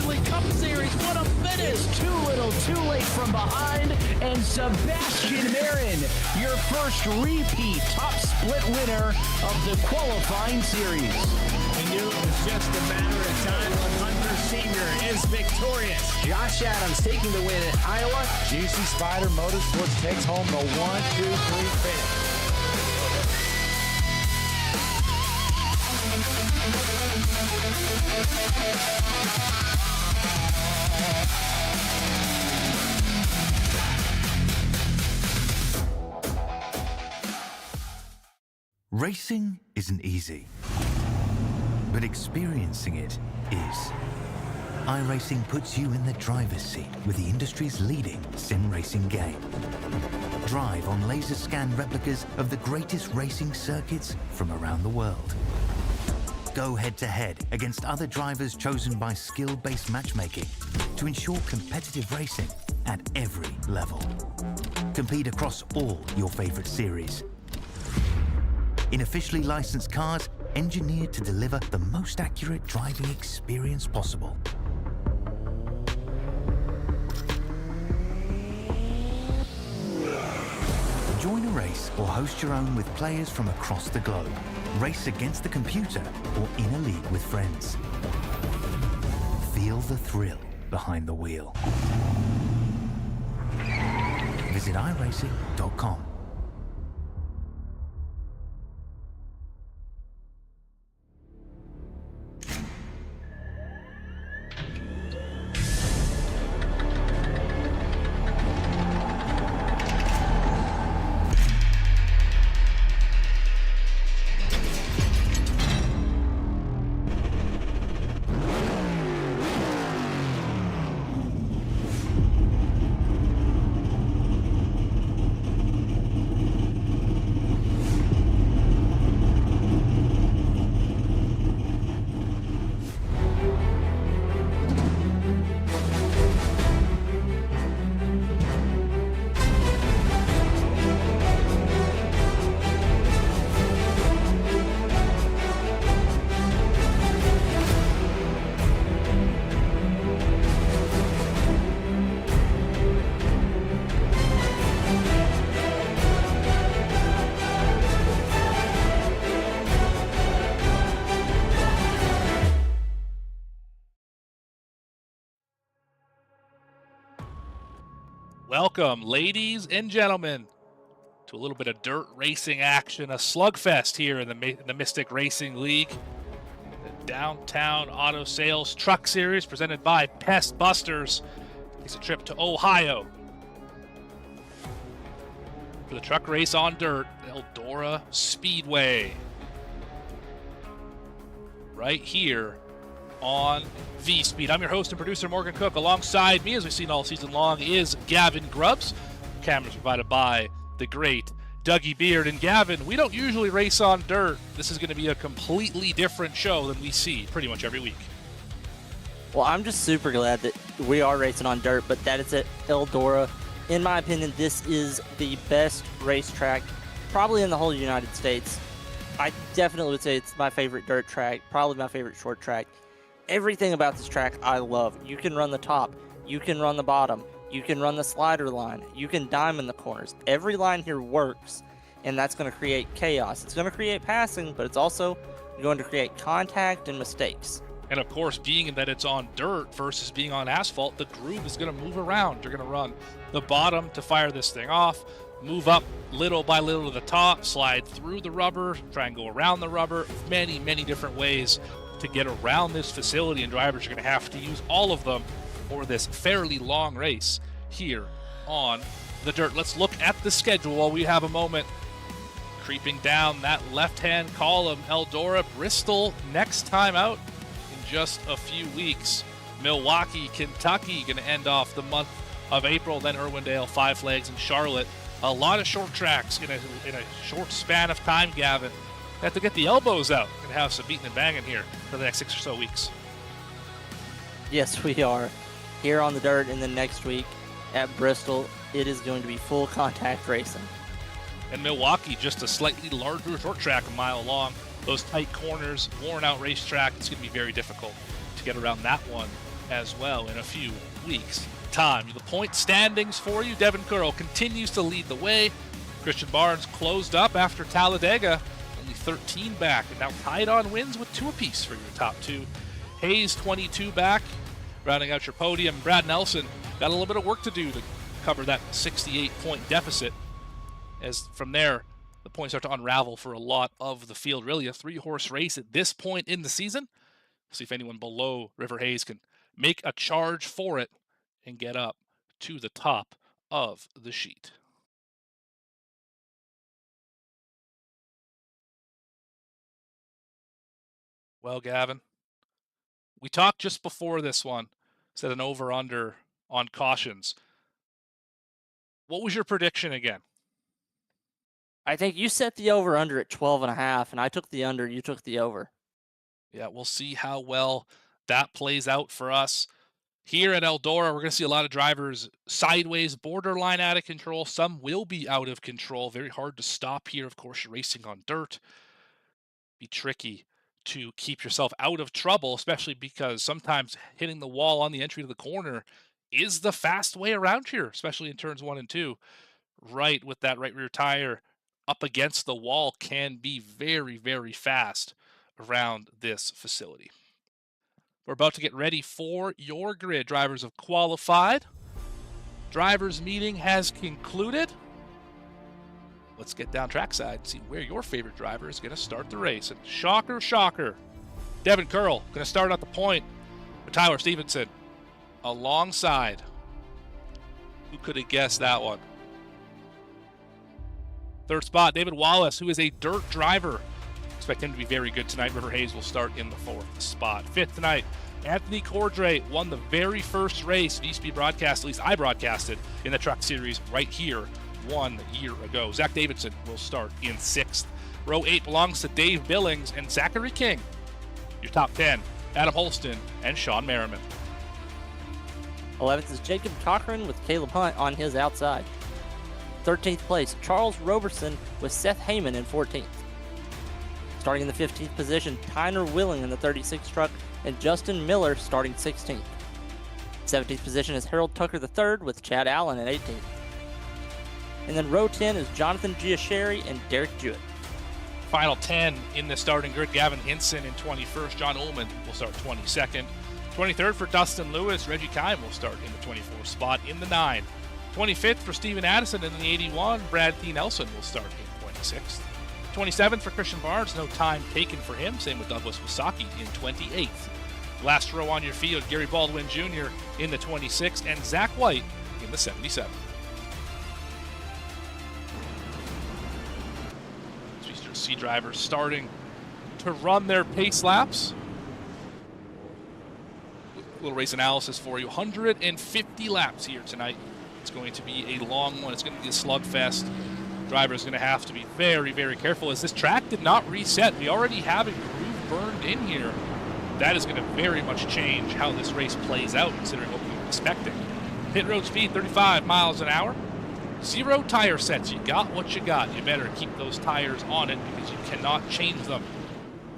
Stanley Cup Series. What a finish! Too little, too late from behind, and Sebastian Marin, your first repeat top split winner of the qualifying series. We knew it was just a matter of time when Hunter Sr. is victorious. Josh Adams taking the win at Iowa. GC Spider Motorsports takes home the 1-2-3 finish. Racing isn't easy, but experiencing it is. iRacing puts you in the driver's seat with the industry's leading sim racing game. Drive on laser scan replicas of the greatest racing circuits from around the world. Go head-to-head against other drivers chosen by skill-based matchmaking to ensure competitive racing at every level. Compete across all your favorite series. In officially licensed cars, engineered to deliver the most accurate driving experience possible. Join a race or host your own with players from across the globe. Race against the computer or in a league with friends. Feel the thrill behind the wheel. Visit iRacing.com. Welcome, ladies and gentlemen, to a little bit of dirt racing action, a slugfest here in the Mystic Racing League. The Downtown Auto Sales Truck Series presented by Pest Busters takes a trip to Ohio for the truck race on dirt, Eldora Speedway. Right here on V-Speed. I'm your host and producer, Morgan Cook. Alongside me, as we've seen all season long, is Gavin Grubbs. Cameras provided by the great Dougie Beard. And Gavin, we don't usually race on dirt. This is going to be a completely different show than we see pretty much every week. Well, I'm just super glad that we are racing on dirt, but that is at Eldora. In my opinion, this is the best racetrack probably in the whole United States. I definitely would say it's my favorite dirt track, probably my favorite short track. Everything about this track I love. You can run the top, you can run the bottom, you can run the slider line, you can diamond the corners. Every line here works, and that's going to create chaos. It's going to create passing, but it's also going to create contact and mistakes. And of course, being that it's on dirt versus being on asphalt, the groove is going to move around. You're going to run the bottom to fire this thing off, move up little by little to the top, slide through the rubber, try and go around the rubber. Many, many different ways to get around this facility, and drivers are going to have to use all of them for this fairly long race here on the dirt. Let's look at the schedule while we have a moment. Creeping down that left-hand column, Eldora, Bristol next time out in just a few weeks. Milwaukee, Kentucky going to end off the month of April, then Irwindale, Five Flags, and Charlotte. A lot of short tracks in a short span of time, Gavin. Have to get the elbows out and have some beating and banging here for the next 6 or so weeks. Yes, we are. Here on the dirt, and then next week at Bristol, it is going to be full contact racing. And Milwaukee, just a slightly larger short track, a mile long. Those tight corners, worn out racetrack, it's going to be very difficult to get around that one as well in a few weeks' time. The point standings for you. Devin Curl continues to lead the way. Christian Barnes closed up after Talladega, only 13 back, and now tied on wins with 2 apiece for your top 2. Hayes 22 back, rounding out your podium. Brad Nelson got a little bit of work to do to cover that 68-point deficit, as from there the points start to unravel for a lot of the field. Really a 3-horse race at this point in the season. See if anyone below River Hayes can make a charge for it and get up to the top of the sheet. Well, Gavin, we talked just before this one, said an over-under on cautions. What was your prediction again? I think you set the over-under at 12.5, and I took the under, you took the over. Yeah, we'll see how well that plays out for us. Here at Eldora, we're going to see a lot of drivers sideways, borderline out of control. Some will be out of control. Very hard to stop here. Of course, you're racing on dirt. Be tricky to keep yourself out of trouble, especially because sometimes hitting the wall on the entry to the corner is the fast way around here, especially in turns 1 and 2. Right with that right rear tire up against the wall can be very, very fast around this facility. We're about to get ready for your grid. Drivers have qualified. Drivers meeting has concluded. Let's get down trackside and see where your favorite driver is going to start the race. And shocker, shocker, Devin Curl going to start at the point with Tyler Stevenson alongside. Who could have guessed that one? Third spot, David Wallace, who is a dirt driver. Expect him to be very good tonight. River Hayes will start in the 4th spot. 5th tonight, Anthony Cordray won the very first race V-Speed broadcast, at least I broadcasted, in the Truck Series right here 1 year ago. Zach Davidson will start in 6th. Row 8 belongs to Dave Billings and Zachary King. Your top 10, Adam Holston and Sean Merriman. 11th is Jacob Cochran with Caleb Hunt on his outside. 13th place, Charles Roberson with Seth Heyman in 14th. Starting in the 15th position, Tyner Willing in the 36 truck and Justin Miller starting 16th. 17th position is Harold Tucker III with Chad Allen in 18th. And then row 10 is Jonathan Giasheri and Derek Jewett. Final 10 in the starting grid, Gavin Hinson in 21st. John Ullman will start 22nd. 23rd for Dustin Lewis. Reggie Kime will start in the 24th spot in the 9. 25th for Steven Addison in the 81. Brad T. Nelson will start in 26th. 27th for Christian Barnes, no time taken for him. Same with Douglas Wasaki in 28th. Last row on your field, Gary Baldwin Jr. in the 26th and Zach White in the 77. So you see drivers starting to run their pace laps. A little race analysis for you. 150 laps here tonight. It's going to be a long one. It's going to be a slugfest. Driver's going to have to be very, very careful as this track did not reset. We already have a groove burned in here. That is going to very much change how this race plays out, considering what we were expecting. Pit road speed, 35 miles an hour. 0 tire sets. You got what you got. You better keep those tires on it because you cannot change them.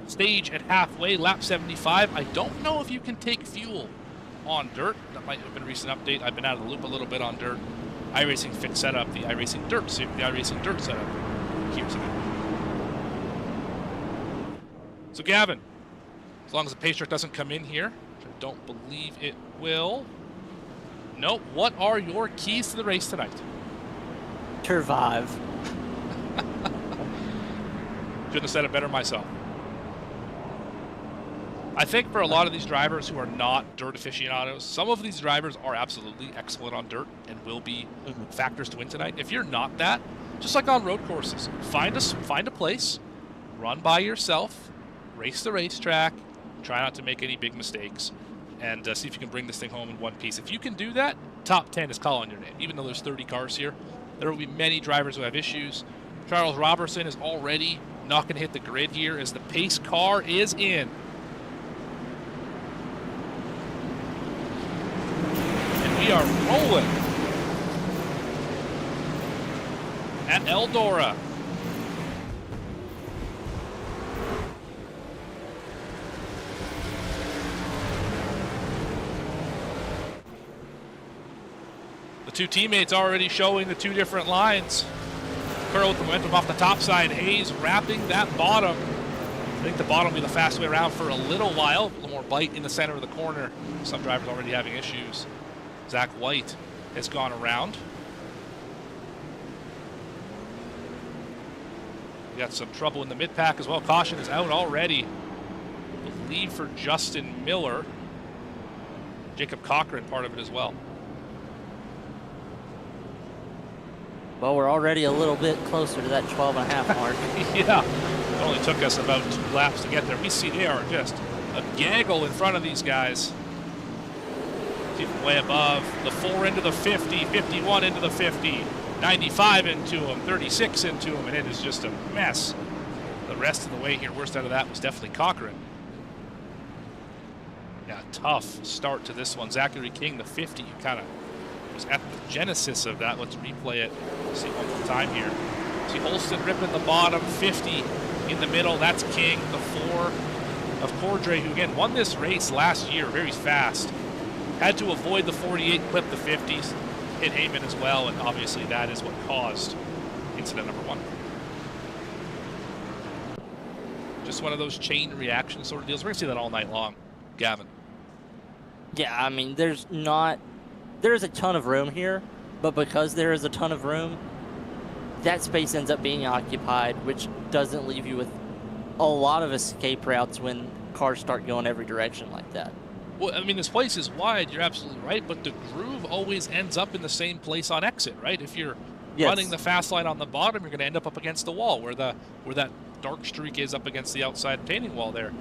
Stage at halfway, lap 75. I don't know if you can take fuel on dirt. That might have been a recent update. I've been out of the loop a little bit on dirt. iRacing fixed setup, the iRacing Dirt setup here tonight. So Gavin, as long as the pace truck doesn't come in here, which I don't believe it will. Nope. What are your keys to the race tonight? Survive. Couldn't have said it better myself. I think for a lot of these drivers who are not dirt aficionados, some of these drivers are absolutely excellent on dirt and will be factors to win tonight. If you're not that, just like on road courses, find a place, run by yourself, race the racetrack, try not to make any big mistakes, and see if you can bring this thing home in one piece. If you can do that, top 10 is calling your name. Even though there's 30 cars here, there will be many drivers who have issues. Charles Robertson is already not going to hit the grid here as the pace car is in. We are rolling at Eldora. two teammates already showing the two different lines. Curl with the momentum off the top side. Hayes wrapping that bottom. I think the bottom will be the fast way around for a little while. A little more bite in the center of the corner. Some drivers already having issues. Zach White has gone around. We got some trouble in the mid-pack as well. Caution is out already. I believe for Justin Miller. Jacob Cochran part of it as well. Well, we're already a little bit closer to that 12.5 mark. Yeah, it only took us about 2 laps to get there. We see they are just a gaggle in front of these guys. Even way above. The 4 into the 50, 51 into the 50, 95 into them, 36 into them, and it is just a mess. The rest of the way here, worst out of that was definitely Cochran. Yeah, tough start to this one. Zachary King, the 50, kind of was at the genesis of that. Let's replay it. See one more time here. See Olsen ripping the bottom, 50 in the middle. That's King, the 4 of Cordray, who again won this race last year very fast. Had to avoid the 48, clip the 50s, hit Heyman as well, and obviously that is what caused incident number 1. Just one of those chain reaction sort of deals. We're gonna see that all night long, Gavin. Yeah, I mean, there's a ton of room here, but because there is a ton of room, that space ends up being occupied, which doesn't leave you with a lot of escape routes when cars start going every direction like that. Well, I mean, this place is wide, you're absolutely right, but the groove always ends up in the same place on exit, right? If you're running the fast line on the bottom, you're going to end up against the wall, where that dark streak is up against the outside retaining wall there.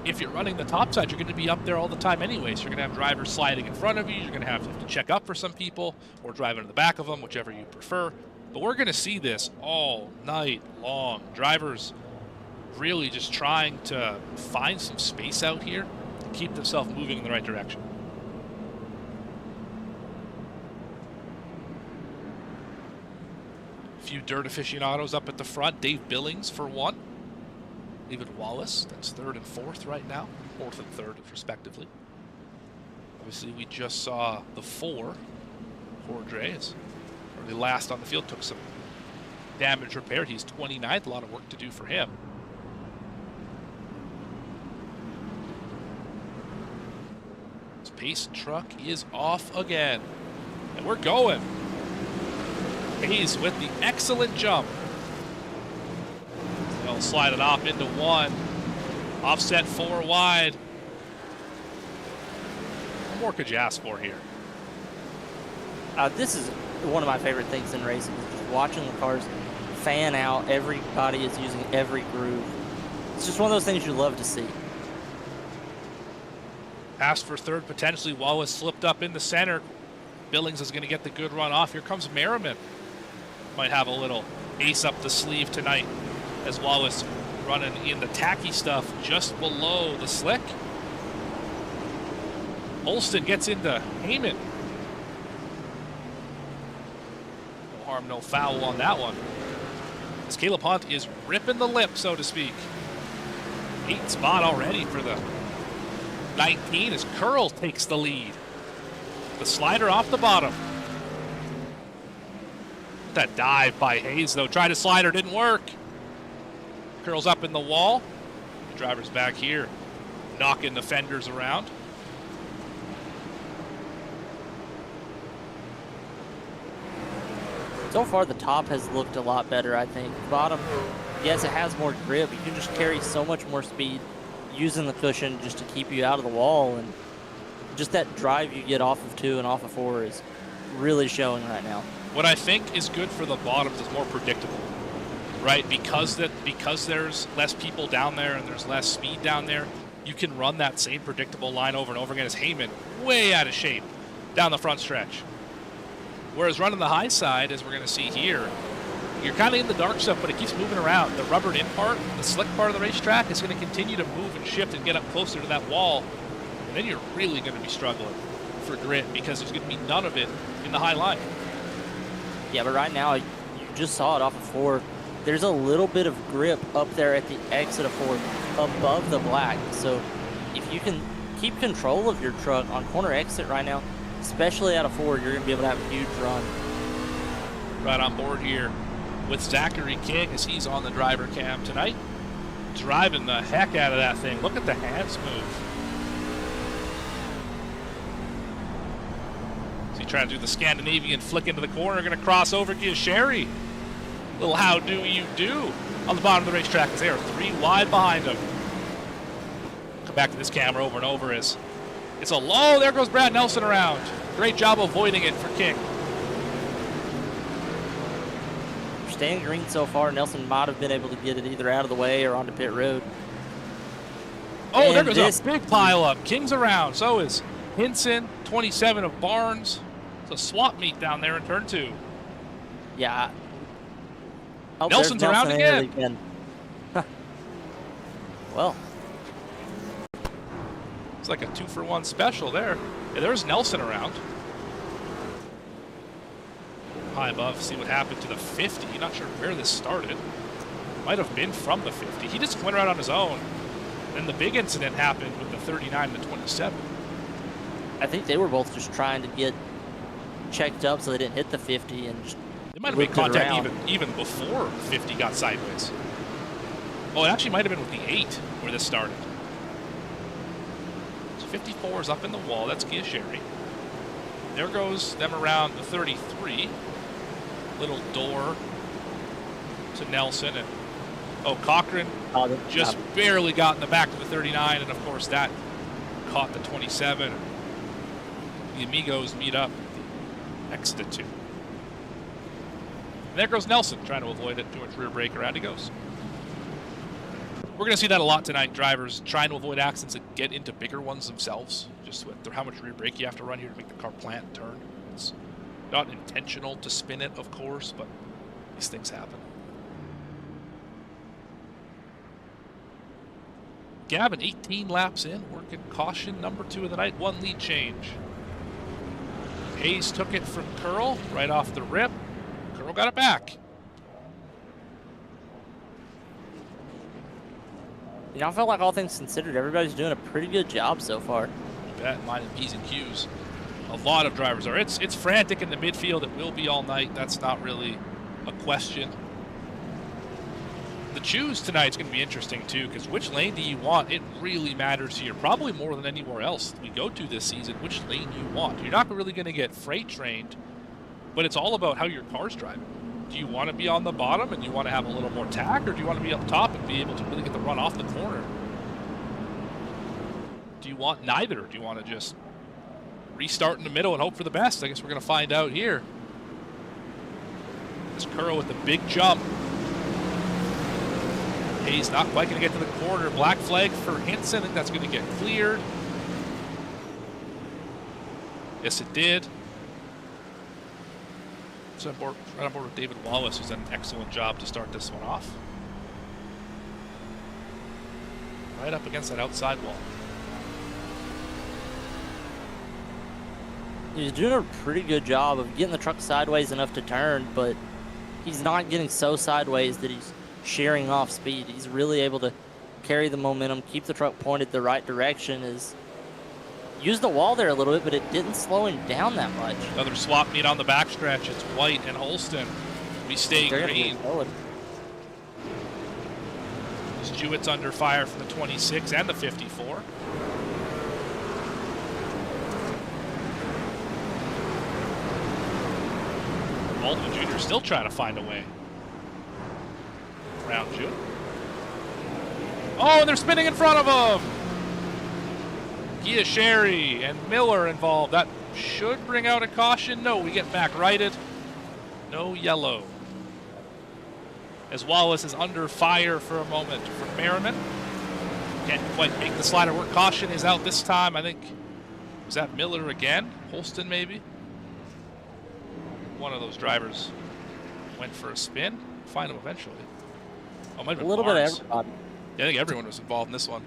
If you're running the top side, you're going to be up there all the time anyway. So you're going to have drivers sliding in front of you. You're going to have to check up for some people or drive into the back of them, whichever you prefer. But we're going to see this all night long. Drivers really just trying to find some space out here to keep themselves moving in the right direction. A few dirt aficionados up at the front. Dave Billings for one. David Wallace, that's 3rd and 4th right now, 4th and 3rd respectively. Obviously, we just saw the 4. Cordray is early last on the field, took some damage repaired. He's 29th, a lot of work to do for him. This pace truck is off again, and we're going. Hayes with the excellent jump. They'll slide it off into 1. Offset 4 wide. What more could you ask for here? This is one of my favorite things in racing, is just watching the cars fan out. Everybody is using every groove. It's just one of those things you love to see. Pass for 3rd, potentially. Wallace slipped up in the center. Billings is going to get the good run off. Here comes Merriman. Might have a little ace up the sleeve tonight, as Wallace running in the tacky stuff just below the slick. Olsen gets into Heyman. No harm, no foul on that one. As Caleb Hunt is ripping the lip, so to speak. 8th spot already for the 19 as Curl takes the lead. The slider off the bottom. That dive by Hayes, though. Tried a slider, didn't work. Curls up in the wall. The driver's back here, knocking the fenders around. So far, the top has looked a lot better, I think. Bottom, yes, it has more grip. You can just carry so much more speed using the cushion just to keep you out of the wall. And just that drive you get off of 2 and off of 4 is really showing right now. What I think is good for the bottoms is more predictable, right? Because there's less people down there and there's less speed down there, you can run that same predictable line over and over again as Heyman, way out of shape down the front stretch. Whereas running the high side, as we're going to see here, you're kind of in the dark stuff, but it keeps moving around. The rubbered in part, the slick part of the racetrack is going to continue to move and shift and get up closer to that wall. And then you're really going to be struggling for grit because there's going to be none of it in the high line. Yeah, but right now, you just saw it off of 4. There's a little bit of grip up there at the exit of 4 above the black. So if you can keep control of your truck on corner exit right now, especially out of forward, you're going to be able to have a huge run. Right on board here with Zachary King as he's on the driver cam tonight. Driving the heck out of that thing. Look at the hands move. So he trying to do the Scandinavian flick into the corner, going to cross over Giasheri. Little how do you do on the bottom of the racetrack as they are 3 wide behind him. Come back to this camera over and over as it's a low. There goes Brad Nelson around. Great job avoiding it for King. Staying green so far, Nelson might have been able to get it either out of the way or onto pit road. Oh, And there goes a big pile up. King's around. So is Hinson, 27 of Barnes. It's a swap meet down there in turn 2. Yeah. Oh, Nelson's there's around Nelson again. Well, it's like a 2-for-1 special there. Yeah, there's Nelson around. High above, see what happened to the 50. Not sure where this started. Might have been from the 50. He just went around on his own. Then the big incident happened with the 39 and the 27. I think they were both just trying to get checked up so they didn't hit the 50 and just They might have made looped it contact around. even before 50 got sideways. Oh, it actually might have been with the 8 where this started. So 54 is up in the wall. That's Giasheri. There goes them around the 33. Little door to Nelson. And oh, Cochran just barely got in the back of the 39. And, of course, that caught the 27. The Amigos meet up at the exit 2. And there goes Nelson trying to avoid it. Doing rear brake. Around he goes. We're going to see that a lot tonight. Drivers trying to avoid accidents and get into bigger ones themselves. Just with how much rear brake you have to run here to make the car plant and turn. It's not intentional to spin it, of course, but these things happen. Gavin, 18 laps in, working caution number 2 of the night, 1 lead change. Hayes took it from Curl right off the rip. Curl got it back. You know, I felt like all things considered, everybody's doing a pretty good job so far. You bet, mine and P's and Q's. A lot of drivers are. It's frantic in the midfield. It will be all night. That's not really a question. The choose tonight's going to be interesting too, because which lane do you want? It really matters here, probably more than anywhere else we go to this season. Which lane you want? You're not really going to get freight trained, but it's all about how your car's driving. Do you want to be on the bottom and you want to have a little more tack, or do you want to be up top and be able to really get the run off the corner? Do you want neither? Do you want to just restart in the middle and hope for the best? I guess we're going to find out here. This Curl with the big jump. Hayes not quite going to get to the corner. Black flag for Hinson. I think that's going to get cleared. Yes, it did. So right on board with David Wallace, who's done an excellent job to start this one off. Right up against that outside wall. He's doing a pretty good job of getting the truck sideways enough to turn, but he's not getting so sideways that he's shearing off speed. He's really able to carry the momentum, keep the truck pointed the right direction. Use the wall there a little bit, but it didn't slow him down that much. Another swap meet on the backstretch. It's White and Holston. We stay green. Jewett's under fire from the 26 and the 54. Baldwin Jr. still trying to find a way around Jewett. Oh, and they're spinning in front of him. Giasheri and Miller involved. That should bring out a caution. No, we get back righted. No yellow. As Wallace is under fire for a moment from Merriman. Can't quite make the slider work. Caution is out this time. I think, was that Miller again? Holston maybe? One of those drivers went for a spin. Find him eventually. Oh, might have been a little bit of Barnes. everybody. Yeah, I think everyone was involved in this one.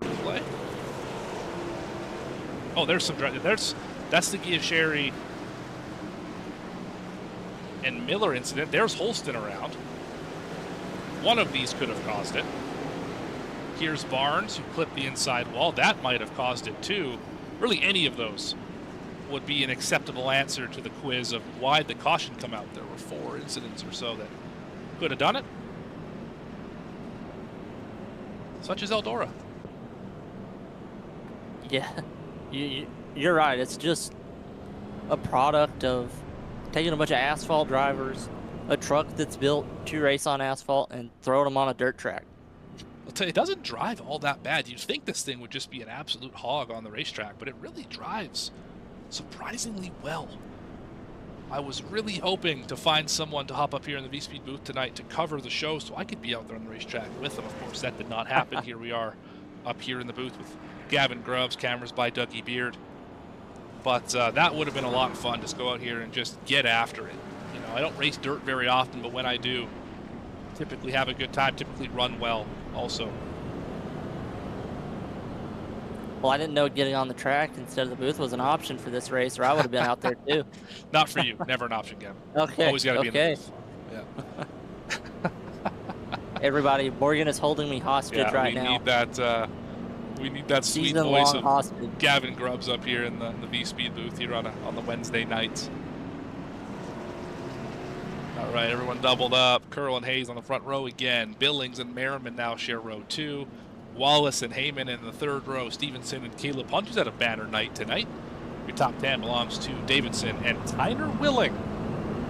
Quick replay. Oh, there's some drivers. That's the Giasheri and Miller incident. There's Holston around. One of these could have caused it. Here's Barnes, who clipped the inside wall. That might have caused it too. Really, any of those would be an acceptable answer to the quiz of why did the caution come out. There were 4 incidents or so that could have done it. Such as Eldora. Yeah, you're right. It's just a product of taking a bunch of asphalt drivers, a truck that's built to race on asphalt, and throwing them on a dirt track. I'll tell you, it doesn't drive all that bad. You'd think this thing would just be an absolute hog on the racetrack, but it really drives surprisingly well. I was really hoping to find someone to hop up here in the V-Speed booth tonight to cover the show so I could be out there on the racetrack with them. Of course, that did not happen. Here we are up here in the booth with Gavin Grubbs, cameras by Dougie Beard. But that would have been a lot of fun, just go out here and just get after it. You know, I don't race dirt very often, but when I do, typically have a good time, typically run well also. Well, I didn't know getting on the track instead of the booth was an option for this race, or I would have been out there too. Not for you. Never an option, Gavin. Okay. Always got to be in the booth. Yeah. Everybody, Morgan is holding me hostage right now. We need that sweet Season-long voice of hostage. Gavin Grubbs up here in the V-Speed booth here on the Wednesday nights. All right, everyone doubled up. Curl and Hayes on the front row again. Billings and Merriman now share row 2. Wallace and Heyman in the 3rd row. Stevenson and Caleb Hunter's had a banner night tonight. Your top 10 belongs to Davidson and Tyner Willing.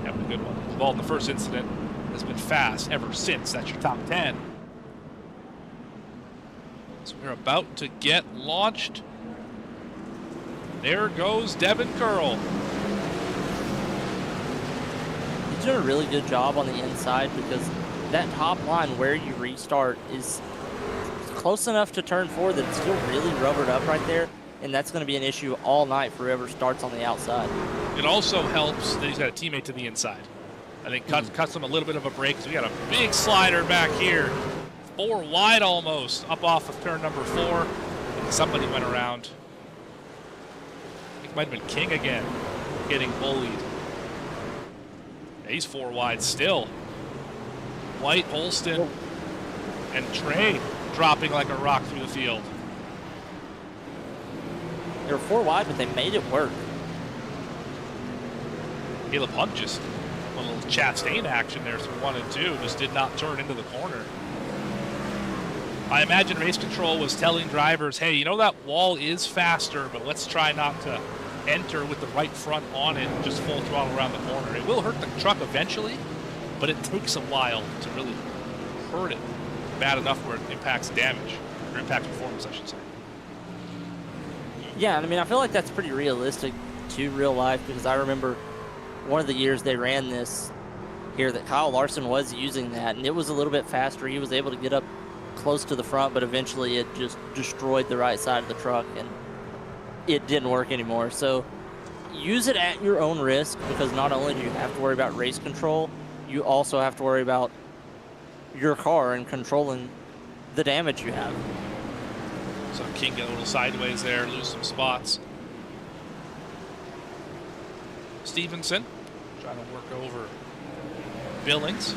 Having a good one. Involved in the first incident. Has been fast ever since. That's your top 10. So we're about to get launched. There goes Devin Curl. He's doing a really good job on the inside because that top line where you restart is close enough to turn 4 that it's still really rubbered up right there, and that's going to be an issue all night for whoever starts on the outside. It also helps that he's got a teammate to the inside. I think cuts him a little bit of a break. So we got a big slider back here. 4 wide almost, up off of turn number 4. And somebody went around. I think it might have been King again, getting bullied. Yeah, he's 4 wide still. White, Holston, and Trey dropping like a rock through the field. They were 4 wide, but they made it work. Caleb Hunt just a little Chastain action there through 1 and 2, just did not turn into the corner. I imagine race control was telling drivers, hey, you know that wall is faster, but let's try not to enter with the right front on it and just full throttle around the corner. It will hurt the truck eventually, but it takes a while to really hurt it bad enough where it impacts damage, or impacts performance, I should say. Yeah, I mean, I feel like that's pretty realistic to real life because I remember one of the years they ran this here that Kyle Larson was using that, and it was a little bit faster. He was able to get up close to the front, but eventually it just destroyed the right side of the truck, and it didn't work anymore. So use it at your own risk because not only do you have to worry about race control, you also have to worry about your car and controlling the damage you have. So King get a little sideways there, lose some spots. Stevenson trying to work over Billings.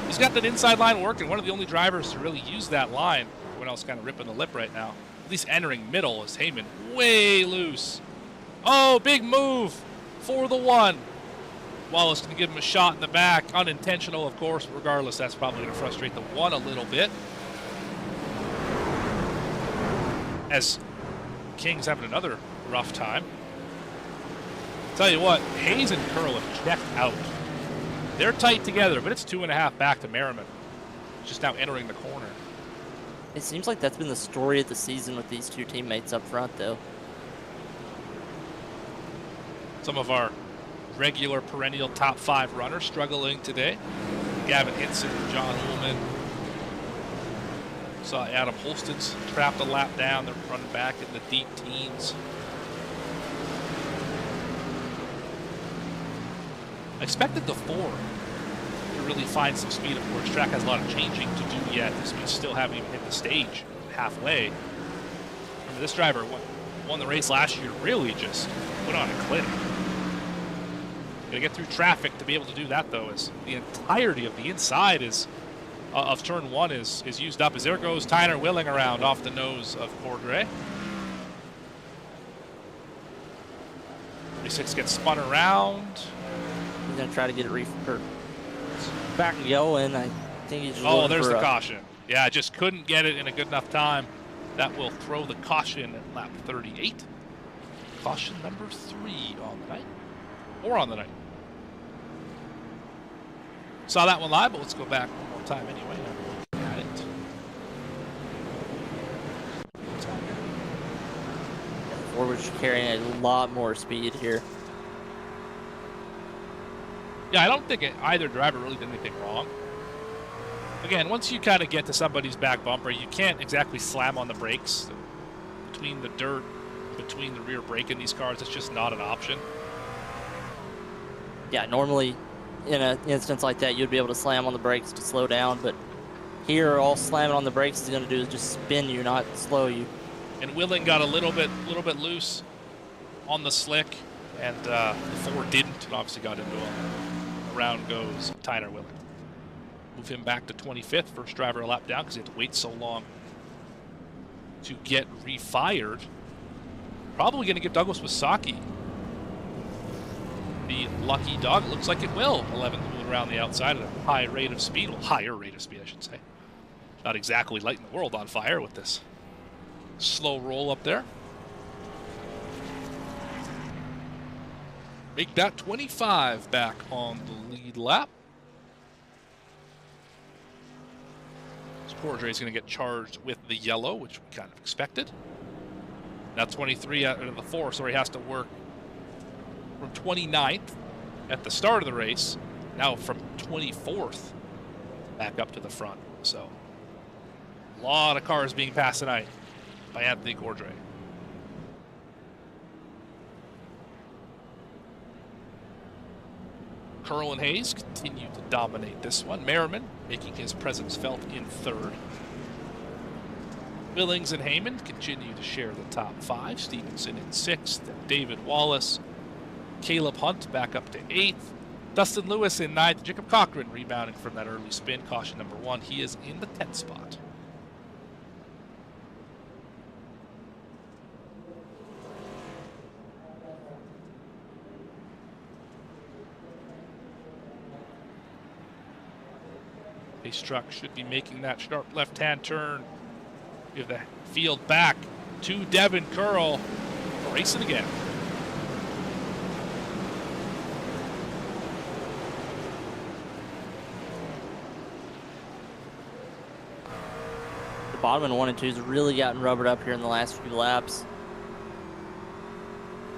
He's got that inside line working. One of the only drivers to really use that line. Everyone else kind of ripping the lip right now. At least entering middle is Heyman. Way loose. Oh, big move for the 1. Wallace going to give him a shot in the back. Unintentional, of course. Regardless, that's probably going to frustrate the 1 a little bit. As King's having another rough time. Tell you what, Hayes and Curl have checked out. They're tight together, but it's 2.5 back to Merriman. Just now entering the corner. It seems like that's been the story of the season with these 2 teammates up front, though. Some of our regular perennial top 5 runners struggling today. Gavin Hinson, John Ullman. Saw Adam Holston's trapped a lap down. They're running back in the deep teens. I expected the 4 to really find some speed. Of course, track has a lot of changing to do yet. This we still haven't even hit the stage halfway. Remember, this driver won the race last year, really just went on a cliff. Got to get through traffic to be able to do that, though, as the entirety of the inside is of turn 1 is used up. As there goes Tyner Willing around off the nose of Cordray. 36 gets spun around. He's gonna try to get it back going. I think he's just Oh, there's the caution. Yeah, just couldn't get it in a good enough time. That will throw the caution at lap 38. Caution number 3 on the night. 4 on the night. Saw that one live, but let's go back one more time anyway. Got it. Forward's carrying a lot more speed here. Yeah, I don't think either driver really did anything wrong. Again, once you kind of get to somebody's back bumper, you can't exactly slam on the brakes. Between the dirt, between the rear brake in these cars, it's just not an option. Yeah, normally in an instance like that, you'd be able to slam on the brakes to slow down, but here, all slamming on the brakes is going to do is just spin you, not slow you. And Willing got a little bit loose on the slick, and the Ford didn't, and obviously got into him. Around goes Tyner Willing. Move him back to 25th, first driver a lap down because he had to wait so long to get refired. Probably going to give Douglas Wasaki the lucky dog. It looks like it will. 11th moving around the outside at a high rate of speed. Well, higher rate of speed, I should say. Not exactly lighting the world on fire with this slow roll up there. Make that 25 back on the lead lap. Cordray is going to get charged with the yellow, which we kind of expected. Now 23 out of the 4, so he has to work from 29th at the start of the race, now from 24th back up to the front. So a lot of cars being passed tonight by Anthony Cordray. Curlin Hayes continued to dominate this one. Merriman making his presence felt in 3rd. Billings and Heyman continue to share the top 5. Stevenson in 6th. And David Wallace. Caleb Hunt back up to 8th. Dustin Lewis in 9th. Jacob Cochran rebounding from that early spin. Caution number 1. He is in the 10th spot. Pace truck should be making that sharp left-hand turn. Give the field back to Devin Curl. Racing again. The bottom in 1 and 2 has really gotten rubbered up here in the last few laps.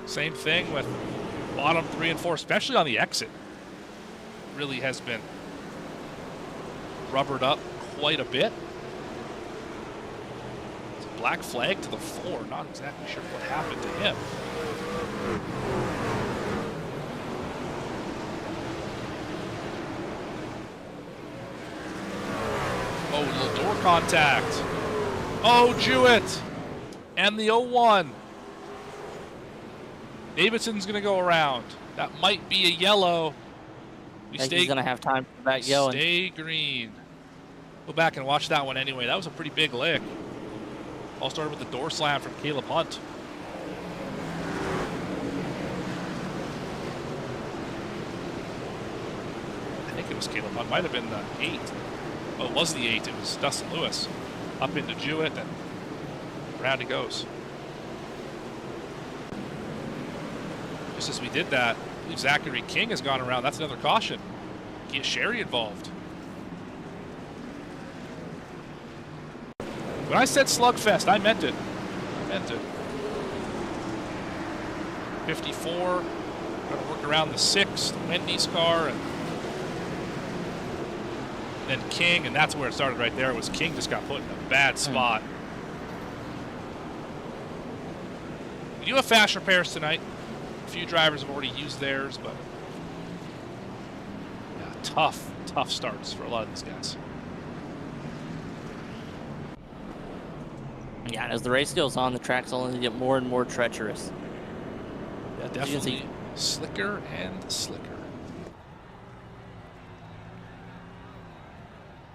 Same thing with bottom 3 and 4, especially on the exit. Really has been rubbered up quite a bit. It's a black flag to the 4. Not exactly sure what happened to him. Oh, little door contact. Oh, Jewett. And the 0-1. Davidson's going to go around. That might be a yellow. I think he's going to have time for that going. Stay green. Go back and watch that one anyway. That was a pretty big lick. All started with the door slam from Caleb Hunt. I think it was Caleb Hunt. Might have been the 8. Oh, it was the 8. It was Dustin Lewis. Up into Jewett, and round he goes. Just as we did that, I believe Zachary King has gone around. That's another caution. Get Sherry involved. When I said slugfest, I meant it. I meant it. 54. Going to work around the 6th, Wendy's car, and then King, and that's where it started right there. Was King just got put in a bad spot. We do have fast repairs tonight. A few drivers have already used theirs, but yeah, tough starts for a lot of these guys. Yeah, and as the race goes on, the track's only get more and more treacherous. Yeah, definitely slicker and slicker.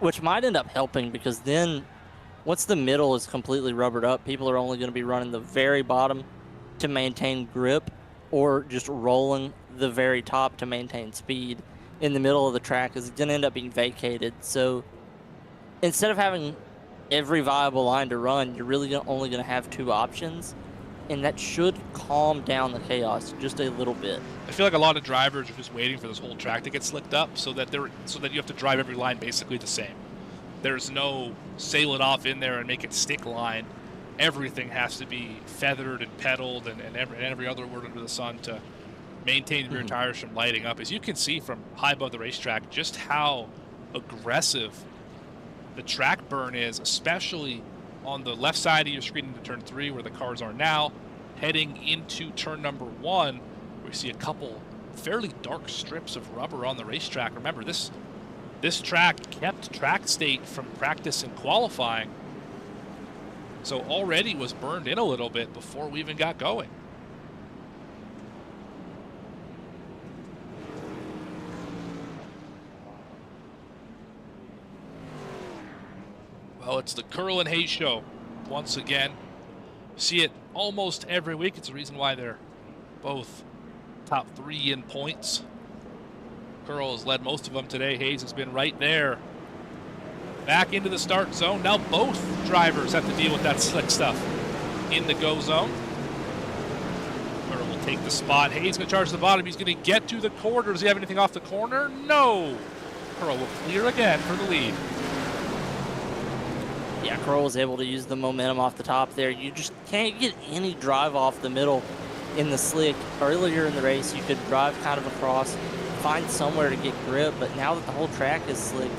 which might end up helping because then once the middle is completely rubbered up, people are only going to be running the very bottom to maintain grip or just rolling the very top to maintain speed. In the middle of the track is going to end up being vacated. So instead of having every viable line to run, you're really only going to have 2 options, and that should calm down the chaos just a little bit. I feel like a lot of drivers are just waiting for this whole track to get slicked up so that you have to drive every line basically the same. There's no sail it off in there and make it stick line. Everything has to be feathered and pedaled and every other word under the sun to maintain rear tires from lighting up. As you can see from high above the racetrack, just how aggressive the track burn is, especially on the left side of your screen into turn 3 where the cars are now, heading into turn number 1, where we see a couple fairly dark strips of rubber on the racetrack. Remember, this track kept track state from practice and qualifying, so already was burned in a little bit before we even got going. Well, it's the Curl and Hayes show once again. See it almost every week. It's the reason why they're both top 3 in points. Curl has led most of them today. Hayes has been right there. Back into the start zone. Now both drivers have to deal with that slick stuff in the go zone. Curl will take the spot. Hayes going to charge the bottom. He's going to get to the corner. Does he have anything off the corner? No. Curl will clear again for the lead. Yeah, Curl was able to use the momentum off the top there. You just can't get any drive off the middle in the slick. Earlier in the race, you could drive kind of across, find somewhere to get grip, but now that the whole track is slick,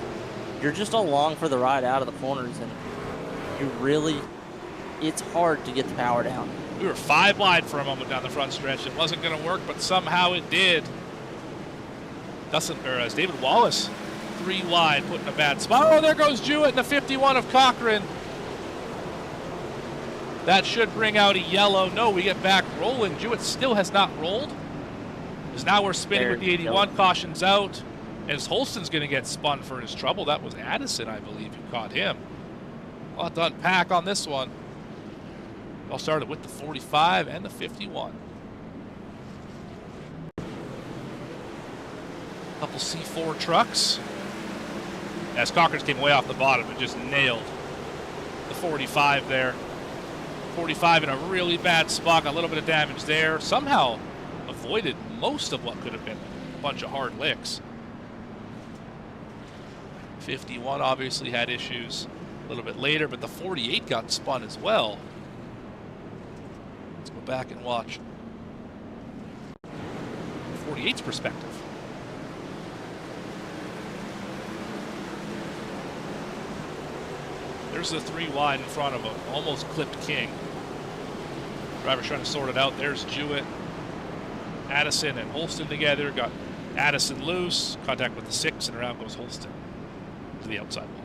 you're just along for the ride out of the corners, and it's hard to get the power down. We were 5 wide for a moment down the front stretch. It wasn't going to work, but somehow it did. David Wallace 3 wide, put in a bad spot. Oh, there goes Jewett in the 51 of Cochran. That should bring out a yellow. No, we get back rolling. Jewett still has not rolled. Because now we're spinning with the 81. Caution's out. As Holston's going to get spun for his trouble. That was Addison, I believe, who caught him. A lot to unpack on this one. All started with the 45 and the 51. Couple C4 trucks. As Cochran's came way off the bottom and just nailed the 45 there. 45 in a really bad spot, got a little bit of damage there. Somehow avoided most of what could have been a bunch of hard licks. 51 obviously had issues a little bit later, but the 48 got spun as well. Let's go back and watch 48's perspective. There's the 3 wide in front of him, almost clipped King. Driver's trying to sort it out. There's Jewett, Addison, and Holston together. Got Addison loose, contact with the 6, and around goes Holston to the outside wall.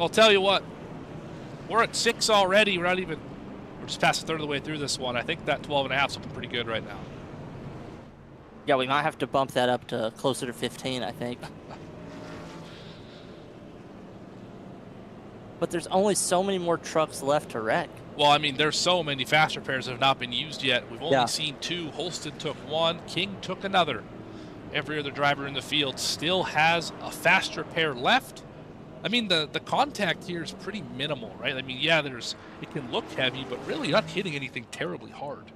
I'll tell you what, we're at 6 already. We're just past a third of the way through this one. I think that 12.5 is looking pretty good right now. Yeah, we might have to bump that up to closer to 15, I think. But there's only so many more trucks left to wreck. Well, I mean, there's so many fast repairs that have not been used yet. We've only seen 2. Holston took 1. King took another. Every other driver in the field still has a fast repair left. I mean, the contact here is pretty minimal, right? I mean, yeah, it can look heavy, but really not hitting anything terribly hard.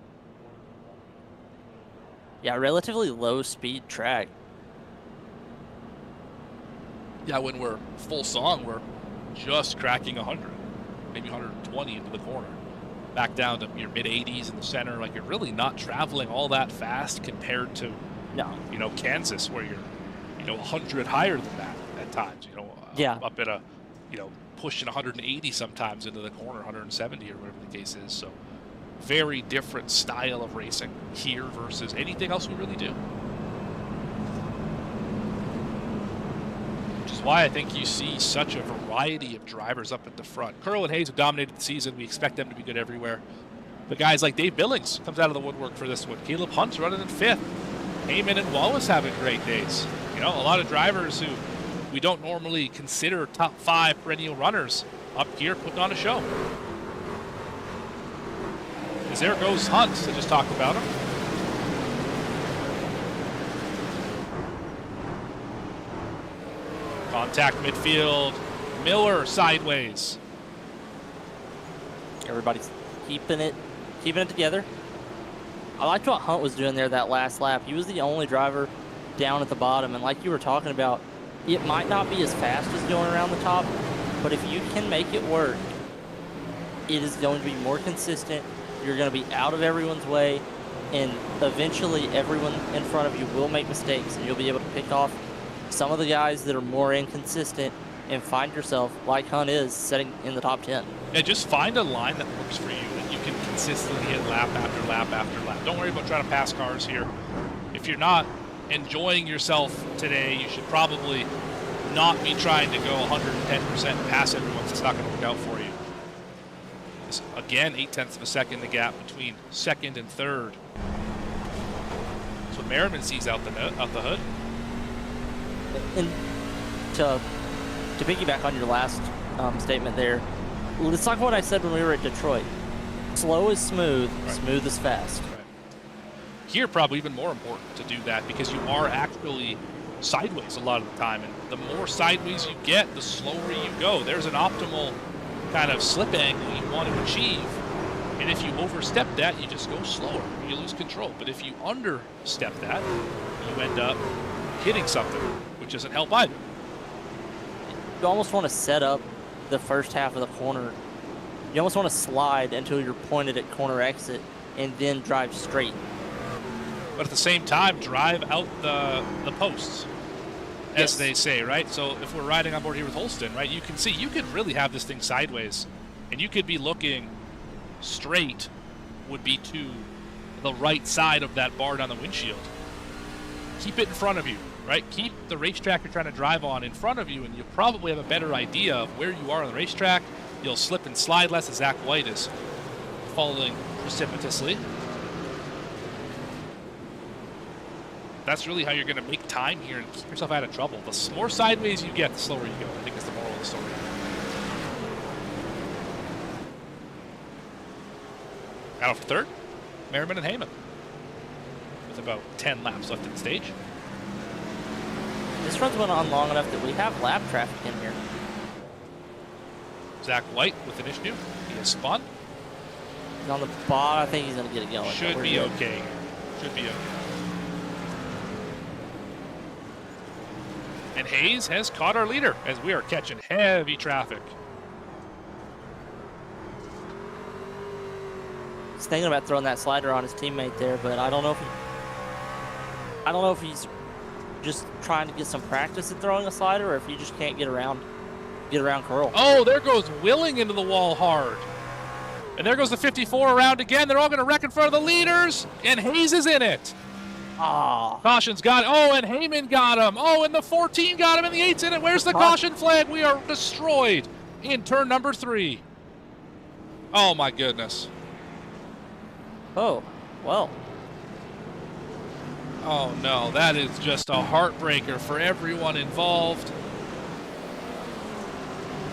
Yeah, relatively low speed track. Yeah, when we're full song, we're just cracking 100, maybe 120 into the corner. Back down to your mid-80s in the center. Like, you're really not traveling all that fast compared to, Kansas, where you're, 100 higher than that at times. Up at a, pushing 180 sometimes into the corner, 170 or whatever the case is. So, very different style of racing here versus anything else we really do. Which is why I think you see such a variety of drivers up at the front. Curl and Hayes have dominated the season. We expect them to be good everywhere. But guys like Dave Billings comes out of the woodwork for this one. Caleb Hunt's running in 5th. Heyman and Wallace having great days. You know, a lot of drivers who we don't normally consider top 5 perennial runners up here putting on a show. As there goes Hunt, I just talked about him. Contact midfield. Miller sideways. Everybody's keeping it together. I liked what Hunt was doing there that last lap. He was the only driver down at the bottom, and like you were talking about, it might not be as fast as going around the top, but if you can make it work, it is going to be more consistent. You're going to be out of everyone's way, and eventually everyone in front of you will make mistakes, and you'll be able to pick off some of the guys that are more inconsistent and find yourself, like Hunt is, sitting in the top 10. Yeah, just find a line that works for you, that you can consistently hit lap after lap after lap. Don't worry about trying to pass cars here. If you're not enjoying yourself today, you should probably not be trying to go 110% and pass everyone. It's not going to work out for you. This, again, 0.8 of a second, the gap between second and third. That's what Merriman sees out the hood. And to piggyback on your last statement there, let's talk about what I said when we were at Detroit. Slow is smooth, right. Smooth is fast. Right. Here, probably even more important to do that because you are actually sideways a lot of the time, and the more sideways you get, the slower you go. There's an optimal kind of slip angle you want to achieve, and if you overstep that, you just go slower. You lose control. But if you understep that, you end up hitting something, which doesn't help either. You almost want to set up the first half of the corner. You almost want to slide until you're pointed at corner exit and then drive straight. But at the same time, drive out the posts, as they say, right? So if we're riding on board here with Holston, right, you can see you could really have this thing sideways, and you could be looking straight would be to the right side of that bar on the windshield. Keep it in front of you. Right, keep the racetrack you're trying to drive on in front of you, and you'll probably have a better idea of where you are on the racetrack. You'll slip and slide less as Zach White is falling precipitously. That's really how you're going to make time here and keep yourself out of trouble. The more sideways you get, the slower you go, I think is the moral of the story. Out for third, Merriman and Heyman, with about 10 laps left in the stage. This run's went on long enough that we have lap traffic in here. Zach White with an issue. He has spun. He's on the bottom. I think he's going to get it going. Should be okay. Should be okay. And Hayes has caught our leader as we are catching heavy traffic. He's thinking about throwing that slider on his teammate there, but I don't know if he's just trying to get some practice at throwing a slider, or if you just can't get around Curl. Oh, there goes Willing into the wall hard. And there goes the 54 around again. They're all going to wreck in front of the leaders, and Hayes is in it. Caution's got it. Oh, and Heyman got him. Oh, and the 14 got him, and the 8's in it. Where's the caution flag? We are destroyed in turn number 3. Oh, my goodness. Oh, well. Oh no, that is just a heartbreaker for everyone involved.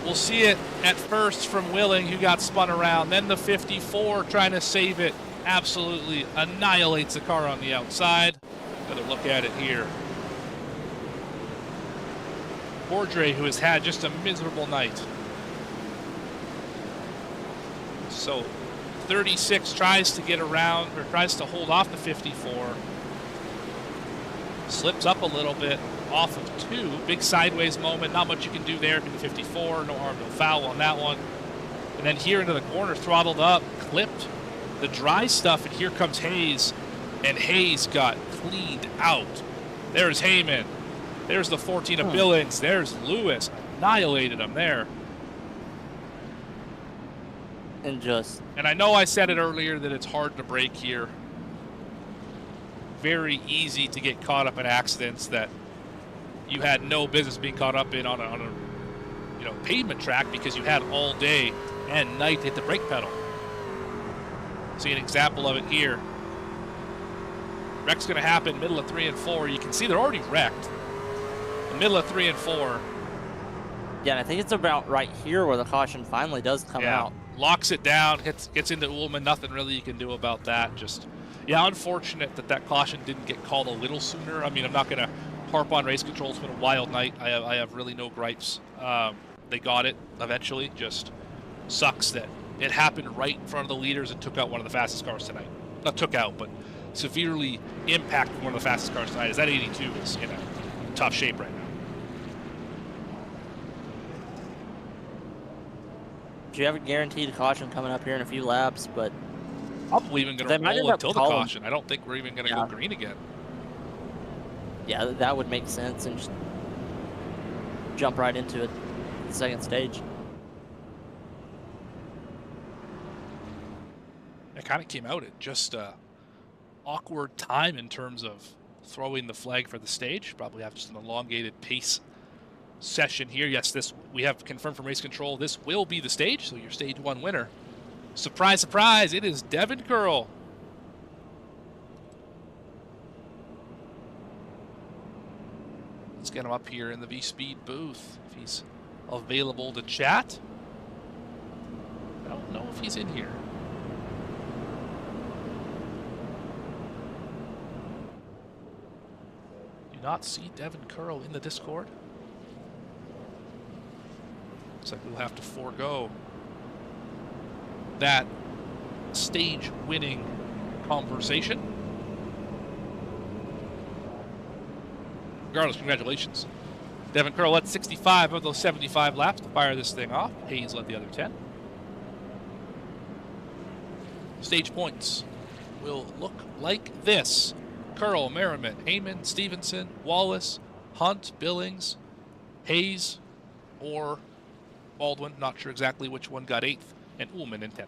We'll see it at first from Willing, who got spun around. Then the 54 trying to save it absolutely annihilates the car on the outside. Another look at it here. Bordre, who has had just a miserable night. So 36 tries to get around, or tries to hold off the 54. Slips up a little bit off of 2. Big sideways moment. Not much you can do there to the 54. No harm, no foul on that one. And then here into the corner, throttled up, clipped the dry stuff, and here comes Hayes. And Hayes got cleaned out. There's Heyman. There's the 14 of Billings. There's Lewis. Annihilated him there. And I know I said it earlier that it's hard to brake here. Very easy to get caught up in accidents that you had no business being caught up in on a pavement track because you had all day and night to hit the brake pedal. See an example of it here. Wreck's going to happen middle of 3 and 4. You can see they're already wrecked. Middle of 3 and 4. Yeah, and I think it's about right here where the caution finally does come out. Locks it down, gets into Ullman. Nothing really you can do about that. Just, yeah, unfortunate that caution didn't get called a little sooner. I mean, I'm not going to harp on race control. It's been a wild night. I have really no gripes. They got it eventually. Just sucks that it happened right in front of the leaders and took out one of the fastest cars tonight. Not took out, but severely impacted one of the fastest cars tonight. As that 82 is in a tough shape right now. You have a guaranteed caution coming up here in a few laps, but probably even going to roll until the caution. I don't think we're even going to go green again. Yeah, that would make sense, and just jump right into it, the second stage. It kind of came out at just awkward time in terms of throwing the flag for the stage. Probably have just an elongated pace session here. Yes, this we have confirmed from race control. This will be the stage, so your stage 1 winner. Surprise, surprise! It is Devin Curl. Let's get him up here in the V-Speed booth if he's available to chat. I don't know if he's in here. Do not see Devin Curl in the Discord. Looks like we'll have to forego that stage-winning conversation. Regardless, congratulations. Devin Curl led 65 of those 75 laps to fire this thing off. Hayes led the other 10. Stage points will look like this. Curl, Merriman, Heyman, Stevenson, Wallace, Hunt, Billings, Hayes, or Baldwin, not sure exactly which one got 8th, and Ullman in 10th.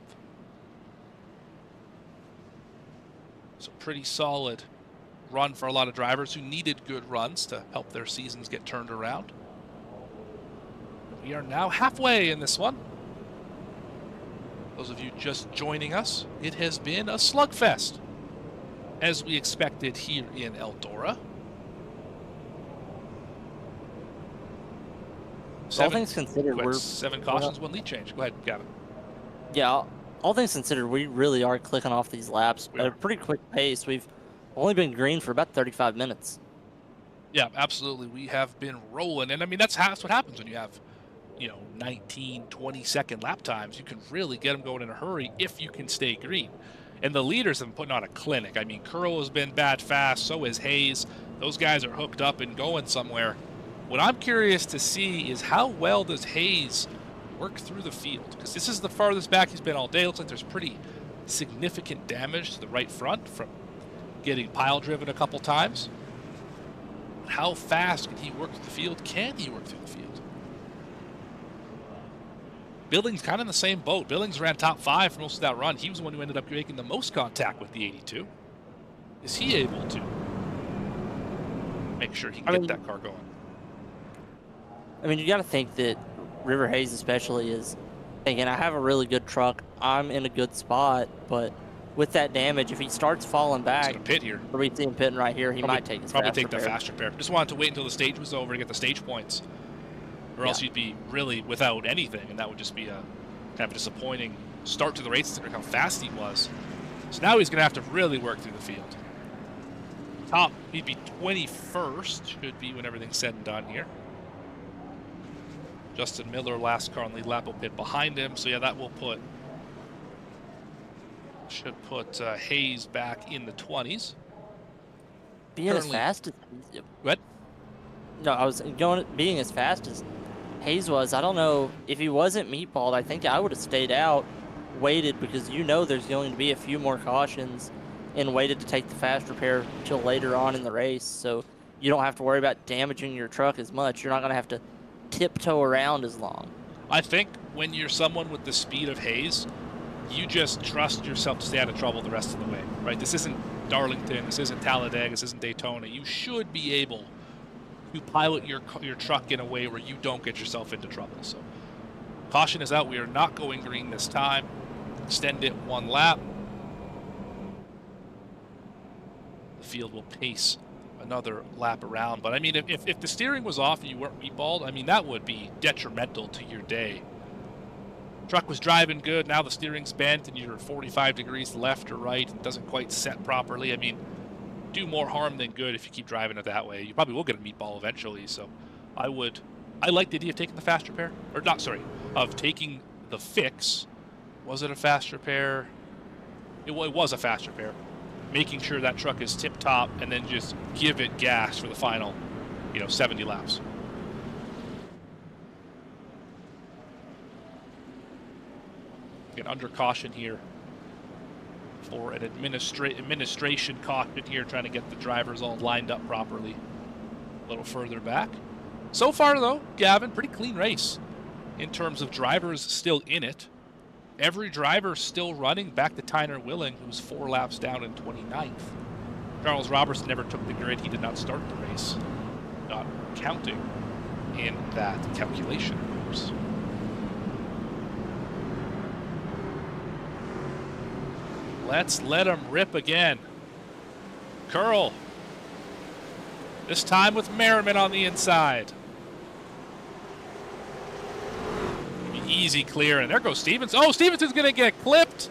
So pretty solid run for a lot of drivers who needed good runs to help their seasons get turned around. We are now halfway in this one. Those of you just joining us, it has been a slugfest, as we expected here in Eldora. All things considered, we're 7 cautions, 1 lead change. Go ahead, Gavin. Yeah, all things considered, we really are clicking off these laps at a pretty quick pace. We've only been green for about 35 minutes. Yeah, absolutely. We have been rolling. And I mean, that's what happens when you have, 19, 20-second lap times. You can really get them going in a hurry if you can stay green. And the leaders have been putting on a clinic. I mean, Curl has been bad fast. So is Hayes. Those guys are hooked up and going somewhere. What I'm curious to see is how well does Hayes work through the field? Because this is the farthest back he's been all day. It looks like there's pretty significant damage to the right front from getting pile driven a couple times. How fast can he work through the field? Can he work through the field? Billings kind of in the same boat. Billings ran top 5 for most of that run. He was the one who ended up making the most contact with the 82. Is he able to make sure he can get that car going? I mean, you got to think that River Hayes especially is thinking, I have a really good truck. I'm in a good spot, but with that damage, if he starts falling back, he's gonna pit here. We see him pitting right here. He might take his the fast repair. Just wanted to wait until the stage was over to get the stage points, or else you'd be really without anything, and that would just be a kind of a disappointing start to the race considering how fast he was. So now he's gonna have to really work through the field. Top, he'd be 21st, should be when everything's said and done here. Justin Miller, last car on lead lap, will pit behind him. So yeah, that will should put Hayes back in the 20s. Being as fast as... What? No, I was being as fast as Hayes was. I don't know if he wasn't meatballed. I think I would have stayed out, waited, because there's going to be a few more cautions, and waited to take the fast repair till later on in the race. So you don't have to worry about damaging your truck as much. You're not going to have to tiptoe around as long. I think when you're someone with the speed of Hayes, you just trust yourself to stay out of trouble the rest of the way, right? This isn't Darlington, this isn't Talladega, this isn't Daytona. You should be able to pilot your truck in a way where you don't get yourself into trouble. So caution is out. We are not going green this time. Extend it 1 lap. The field will pace another lap around. But I mean, if the steering was off and you weren't meatballed, I mean, that would be detrimental to your day. Truck was driving good, now the steering's bent and you're 45 degrees left or right and doesn't quite set properly. I mean, do more harm than good if you keep driving it that way. You probably will get a meatball eventually, so I like the idea of taking the fast repair. Or not, sorry, of taking the fix. Was it a fast repair? It was a fast repair. Making sure that truck is tip-top and then just give it gas for the final, 70 laps. Get under caution here for an administration caution here, trying to get the drivers all lined up properly. A little further back. So far, though, Gavin, pretty clean race in terms of drivers still in it. Every driver still running back to Tyner Willing, who's 4 laps down in 29th. Charles Robertson never took the grid. He did not start the race. Not counting in that calculation, of course. Let's let him rip again. Curl. This time with Merriman on the inside. Easy clear, and there goes Stevens. Oh, Stevenson's going to get clipped.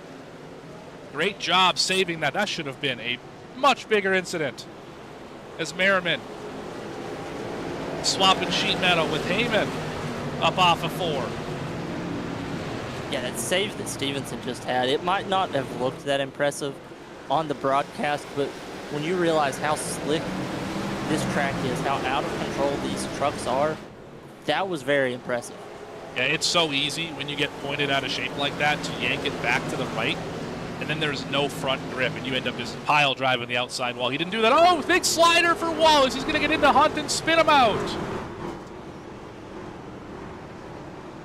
Great job saving that. That should have been a much bigger incident. As Merriman swapping sheet metal with Heyman up off of 4. Yeah, that save that Stevenson just had, it might not have looked that impressive on the broadcast, but when you realize how slick this track is, how out of control these trucks are, that was very impressive. Yeah, it's so easy when you get pointed out of shape like that to yank it back to the right, and then there's no front grip, and you end up just pile driving the outside wall. He didn't do that. Oh, big slider for Wallace. He's going to get into Hunt and spin him out.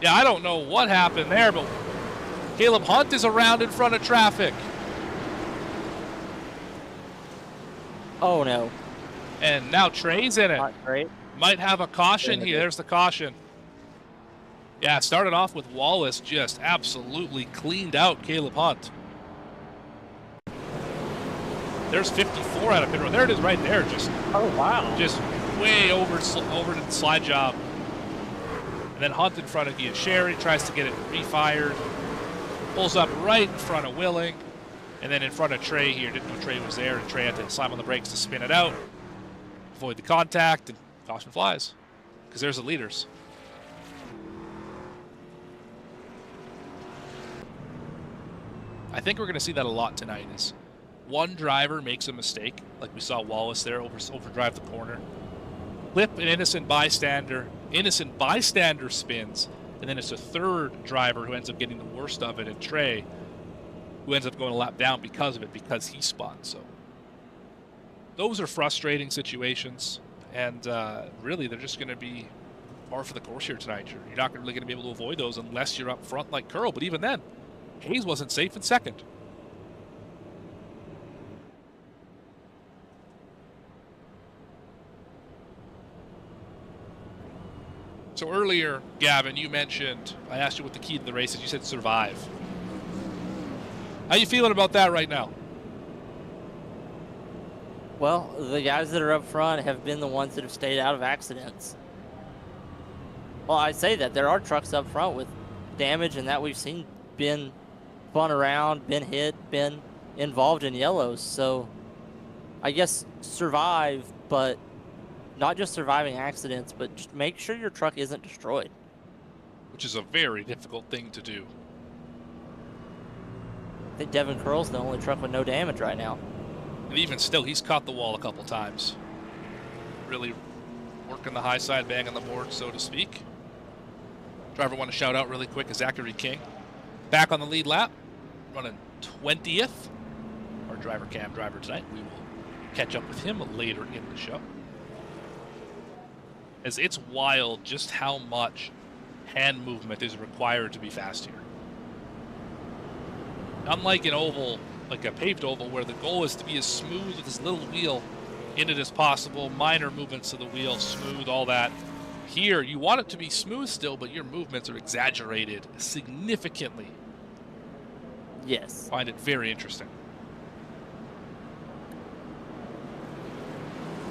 Yeah, I don't know what happened there, but Caleb Hunt is around in front of traffic. Oh, no. And now Trey's in it. Not great. Might have a caution here. There's the caution. Yeah, it started off with Wallace just absolutely cleaned out Caleb Hunt. There's 54 out of pit road. There it is right there. Just, oh, wow. Just way over to the slide job. And then Hunt in front of Ian Sherry, tries to get it refired. Pulls up right in front of Willing. And then in front of Trey here. Didn't know Trey was there, and Trey had to slam on the brakes to spin it out. Avoid the contact, and caution flies. Because there's the leaders. I think we're going to see that a lot tonight. Is one driver makes a mistake, like we saw Wallace there overdrive the corner, clip an innocent bystander spins, and then it's a third driver who ends up getting the worst of it, and Trey, who ends up going a lap down because of it, because he spun. So those are frustrating situations, and really they're just going to be par for the course here tonight. You're not really going to be able to avoid those unless you're up front like Curl, but even then, Hayes wasn't safe in second. So earlier, Gavin, you mentioned, I asked you what the key to the race is. You said survive. How you feeling about that right now? Well, the guys that are up front have been the ones that have stayed out of accidents. Well, I say that. There are trucks up front with damage and that we've seen been spun around, been hit, been involved in yellows. So I guess survive, but not just surviving accidents, but just make sure your truck isn't destroyed. Which is a very difficult thing to do. I think Devin Curl's the only truck with no damage right now. And even still, he's caught the wall a couple times. Really working the high side, bang on the board, so to speak. Driver want to shout out really quick is Zachary King. Back on the lead lap, running 20th. Our driver cam driver tonight. We will catch up with him later in the show. As it's wild just how much hand movement is required to be fast here. Unlike an oval, like a paved oval, where the goal is to be as smooth with as little wheel in it as possible, minor movements of the wheel, smooth, all that. Here, you want it to be smooth still, but your movements are exaggerated significantly. Yes. Find it very interesting.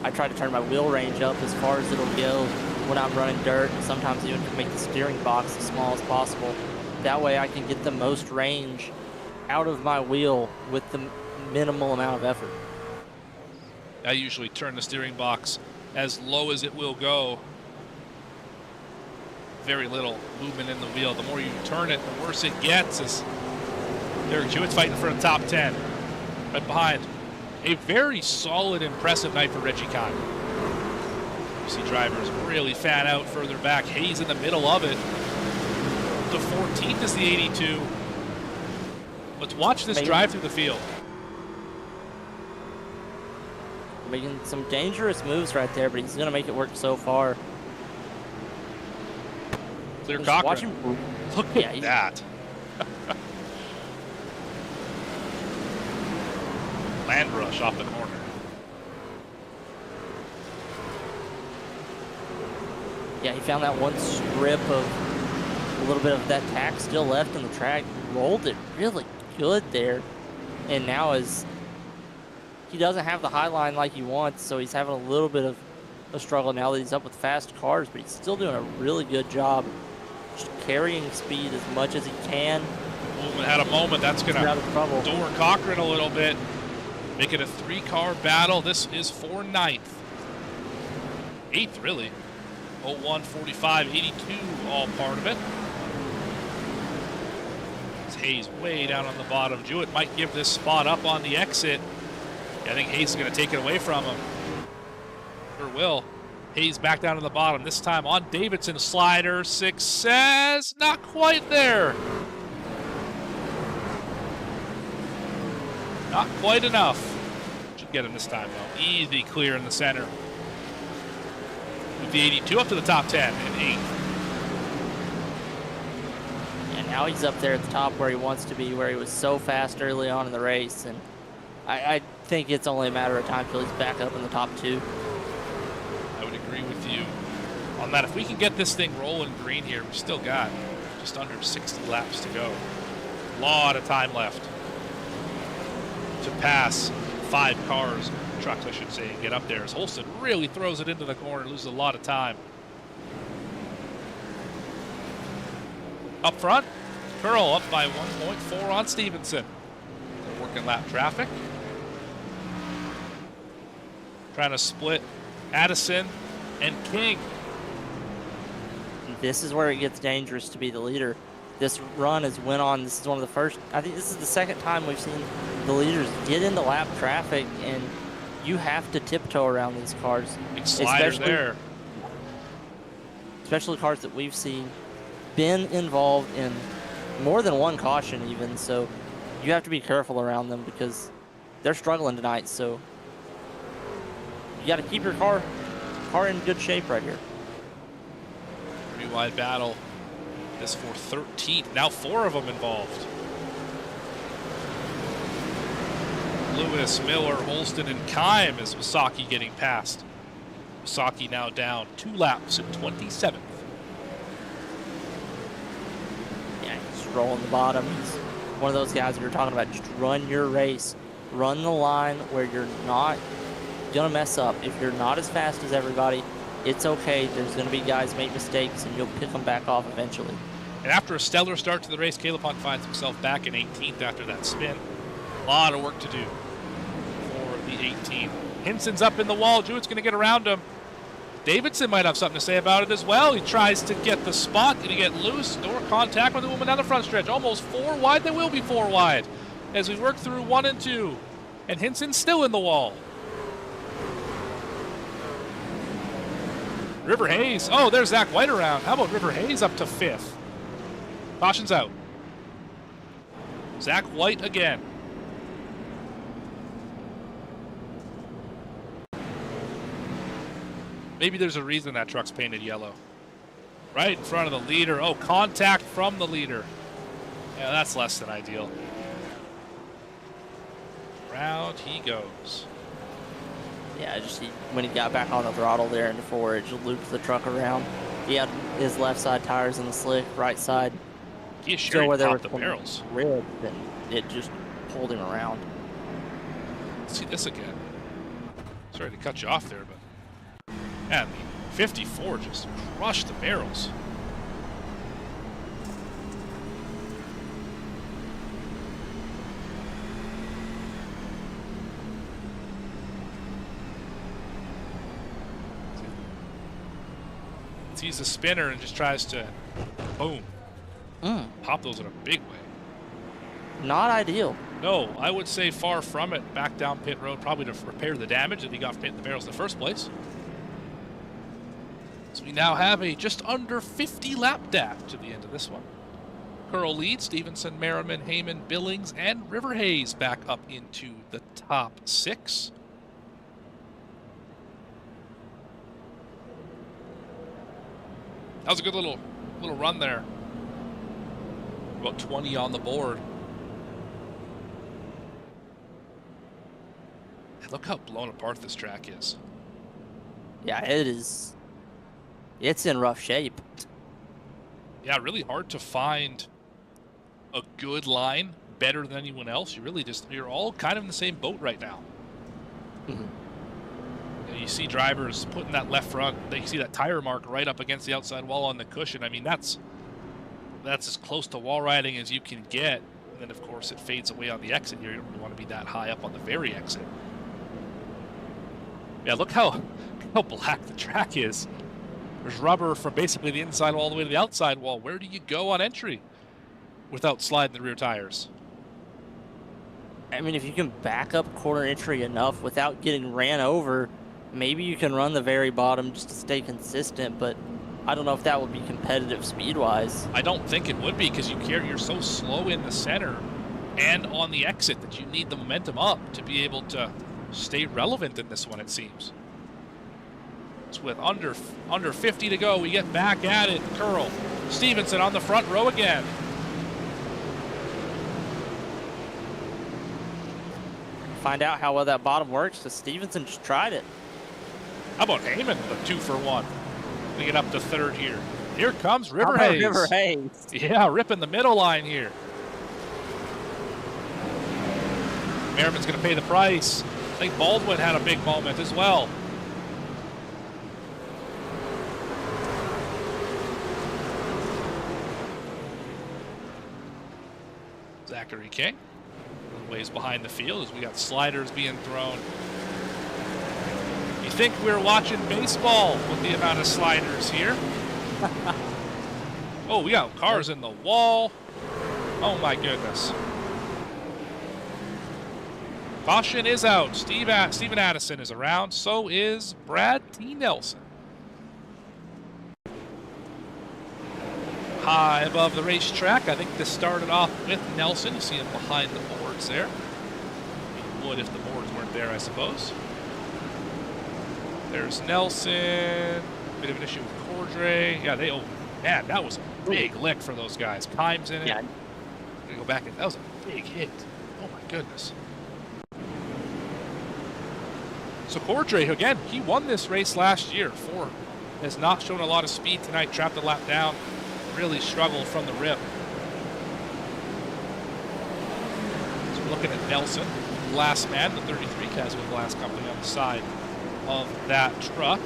I try to turn my wheel range up as far as it'll go when I'm running dirt. Sometimes even make the steering box as small as possible. That way I can get the most range out of my wheel with the minimal amount of effort. I usually turn the steering box as low as it will go. Very little movement in the wheel. The more you turn it, the worse it gets. As Derek Jewett's fighting for the top 10. Right behind. A very solid, impressive night for Reggie Kahn. You see drivers really fan out further back. Hayes in the middle of it. The 14th is the 82. Let's watch this drive through the field. Making some dangerous moves right there, but he's going to make it work so far. Clear Just Cochran. watch him. Look at that. Land rush off the corner. Yeah, he found that one strip of a little bit of that tack still left in the track. Rolled it really good there. And now he doesn't have the high line like he wants, so he's having a little bit of a struggle now that he's up with fast cars, but he's still doing a really good job just carrying speed as much as he can. Movement had a moment. That's going to door Cochran a little bit. Make it a 3-car battle. This is for 9th. 8th, really. 01, 45, 82, all part of it. It's Hayes way down on the bottom. Jewett might give this spot up on the exit. I think Hayes is going to take it away from him. Or will. Hayes back down to the bottom. This time on Davidson. Slider. Success. Not quite there. Not quite enough. Should get him this time, though. Easy clear in the center. With the 82 up to the top 10 in 8th. And now he's up there at the top where he wants to be, where he was so fast early on in the race. And I think it's only a matter of time till he's back up in the top 2. I would agree with you on that. If we can get this thing rolling green here, we've still got just under 60 laps to go. A lot of time left to pass 5 cars, trucks I should say, and get up there. As Holston really throws it into the corner, loses a lot of time. Up front, Curl up by 1.4 on Stevenson. They're working lap traffic. Trying to split Addison and King. This is where it gets dangerous to be the leader. This run has went on. This is one of the first, I think this is the second time we've seen the leaders get into lap traffic, and you have to tiptoe around these cars. Big slider there. Especially cars that we've seen been involved in more than one caution even, so you have to be careful around them because they're struggling tonight, so you got to keep your car in good shape right here. Pretty wide battle. This for 13th. Now 4 of them involved. Lewis, Miller, Holston, and Kime as Wasaki getting past. Wasaki now down 2 laps at 27th. Yeah, he's rolling the bottom. He's one of those guys that you're talking about. Just run your race. Run the line where you're not going to mess up. If you're not as fast as everybody, it's okay. There's going to be guys make mistakes, and you'll pick them back off eventually. And after a stellar start to the race, Caleb Hunt finds himself back in 18th after that spin. A lot of work to do for the 18th. Hinson's up in the wall. Jewett's going to get around him. Davidson might have something to say about it as well. He tries to get the spot. Did he get loose? Door contact with the woman down the front stretch. Almost 4 wide. They will be 4 wide as we work through 1 and 2. And Hinson's still in the wall. River Hayes. Oh, there's Zach White around. How about River Hayes up to 5th? Caution's out. Zach White again. Maybe there's a reason that truck's painted yellow. Right in front of the leader. Oh, contact from the leader. Yeah, that's less than ideal. Round he goes. Yeah, when he got back on the throttle there into forward, just looped the truck around. He had his left side tires in the slick, right side. He is sure where there popped were the barrels. Ribs, and it just pulled him around. Let's see this again. Sorry to cut you off there, but And the 54 just crushed the barrels. Sees the spinner and just tries to, boom, pop those in a big way. Not ideal. No, I would say far from it. Back down pit road, probably to repair the damage that he got from hitting the barrels in the first place. So we now have a just under 50 lap dash to the end of this one. Curl leads, Stevenson, Merriman, Heyman, Billings, and River Hayes back up into the top 6. That was a good little run there. About 20 on the board. Look how blown apart this track is. Yeah, it is. It's in rough shape. Yeah, really hard to find a good line better than anyone else. You're all kind of in the same boat right now. You see drivers putting that left front, you see that tire mark right up against the outside wall on the cushion. I mean, that's as close to wall riding as you can get. And then, of course, it fades away on the exit here. You don't really want to be that high up on the very exit. Yeah, look how black the track is. There's rubber from basically the inside all the way to the outside wall. Where do you go on entry without sliding the rear tires? I mean, if you can back up corner entry enough without getting ran over, maybe you can run the very bottom just to stay consistent, but I don't know if that would be competitive speed-wise. I don't think it would be, because you're so slow in the center and on the exit that you need the momentum up to be able to stay relevant in this one, it seems. It's with under 50 to go. We get back at it. Curl. Stevenson on the front row again. Find out how well that bottom works, because Stevenson just tried it. How about Heyman with a 2 for 1? We get up to third here. Here comes How River about Hayes. River Hayes? Yeah, ripping the middle line here. Merriman's going to pay the price. I think Baldwin had a big moment as well. Zachary King, ways behind the field as we got sliders being thrown. You think we're watching baseball with the amount of sliders here? Oh, we got cars in the wall. Oh my goodness. Caution is out. Steven Addison is around. So is Brad T. Nelson. High above the racetrack. I think this started off with Nelson. You see him behind the boards there. He would if the boards weren't there, I suppose. There's Nelson. Bit of an issue with Cordray. Yeah, oh man, that was a big lick for those guys. Kimes in it. Yeah. I'm gonna go back and that was a big hit. Oh my goodness. So Cordray, again, he won this race last year. Ford has not shown a lot of speed tonight. Trapped a lap down. Really struggled from the rip. So we're looking at Nelson, Glass Man, the 33 Caswell Glass Company on the side of that truck.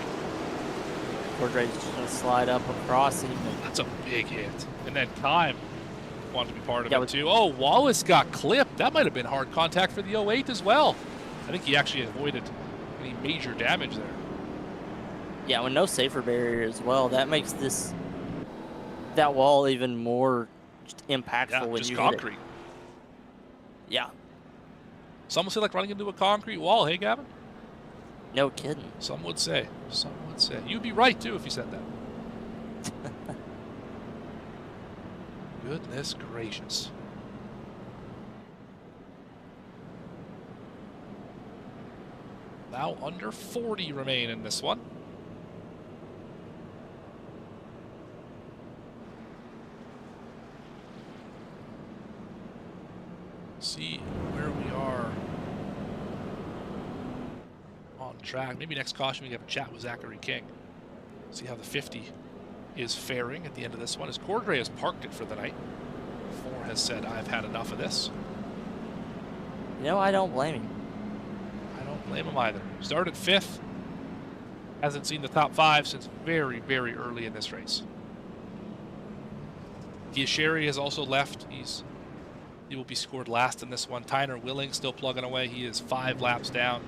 Cordray's just going to slide up across him. That's a big hit. And then Kime wanted to be part of it too. Oh, Wallace got clipped. That might have been hard contact for the 08 as well. I think he actually avoided any major damage there. Yeah, with no safer barrier as well, that makes that wall even more impactful when just you concrete. hit it. Yeah. Some would say like running into a concrete wall. Hey, Gavin? No kidding. Some would say. Some would say. You'd be right, too, if you said that. Goodness gracious. Now under 40 remain in this one. See where we are on track. Maybe next caution we have a chat with Zachary King. See how the 50 is faring at the end of this one. As Cordray has parked it for the night. Four has said, I've had enough of this. You know, I don't blame him. I don't blame him either. Started 5th. Hasn't seen the top 5 since very, very early in this race. Diasheri has also left. He will be scored last in this one. Tyner Willing still plugging away. He is 5 laps down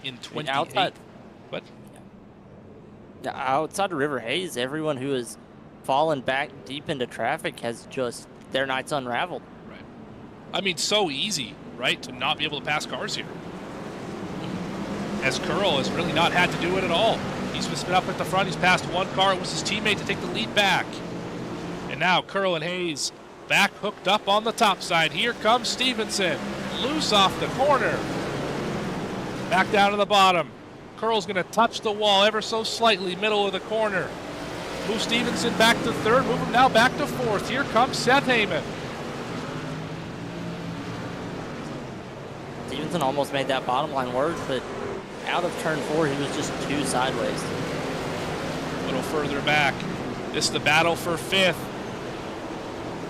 in 28. What? Outside of River Hayes, everyone who has fallen back deep into traffic has just, their nights unraveled. Right. I mean, so easy, right, to not be able to pass cars here. As Curl has really not had to do it at all. He's just been up at the front. He's passed one car. It was his teammate to take the lead back. And now Curl and Hayes back hooked up on the top side. Here comes Stevenson. Loose off the corner. Back down to the bottom. Curl's going to touch the wall ever so slightly, middle of the corner. Move Stevenson back to third. Move him now back to fourth. Here comes Seth Heyman. Stevenson almost made that bottom line work, but out of turn 4, he was just too sideways. A little further back. This is the battle for 5th.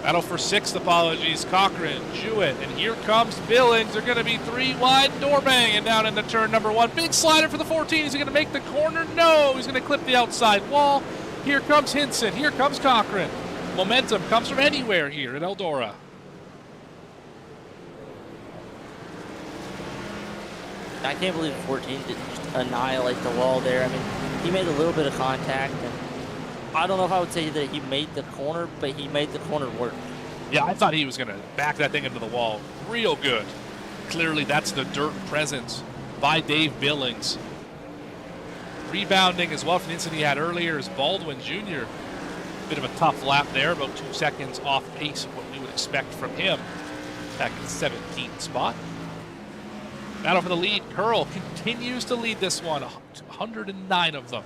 Battle for 6th, apologies. Cochran, Jewett, and here comes Billings. They're going to be 3 wide, door banging down into turn number 1. Big slider for the 14. Is he going to make the corner? No, he's going to clip the outside wall. Here comes Hinson. Here comes Cochran. Momentum comes from anywhere here at Eldora. I can't believe 14 didn't just annihilate the wall there. I mean, he made a little bit of contact, and I don't know if I would say that he made the corner, but he made the corner work. Yeah, I thought he was going to back that thing into the wall real good. Clearly, that's the dirt presence by Dave Billings. Rebounding as well from the incident he had earlier is Baldwin Jr. Bit of a tough lap there, about 2 seconds off pace of what we would expect from him. Back in 17th spot. Battle for the lead. Curl continues to lead this one. 109 of them.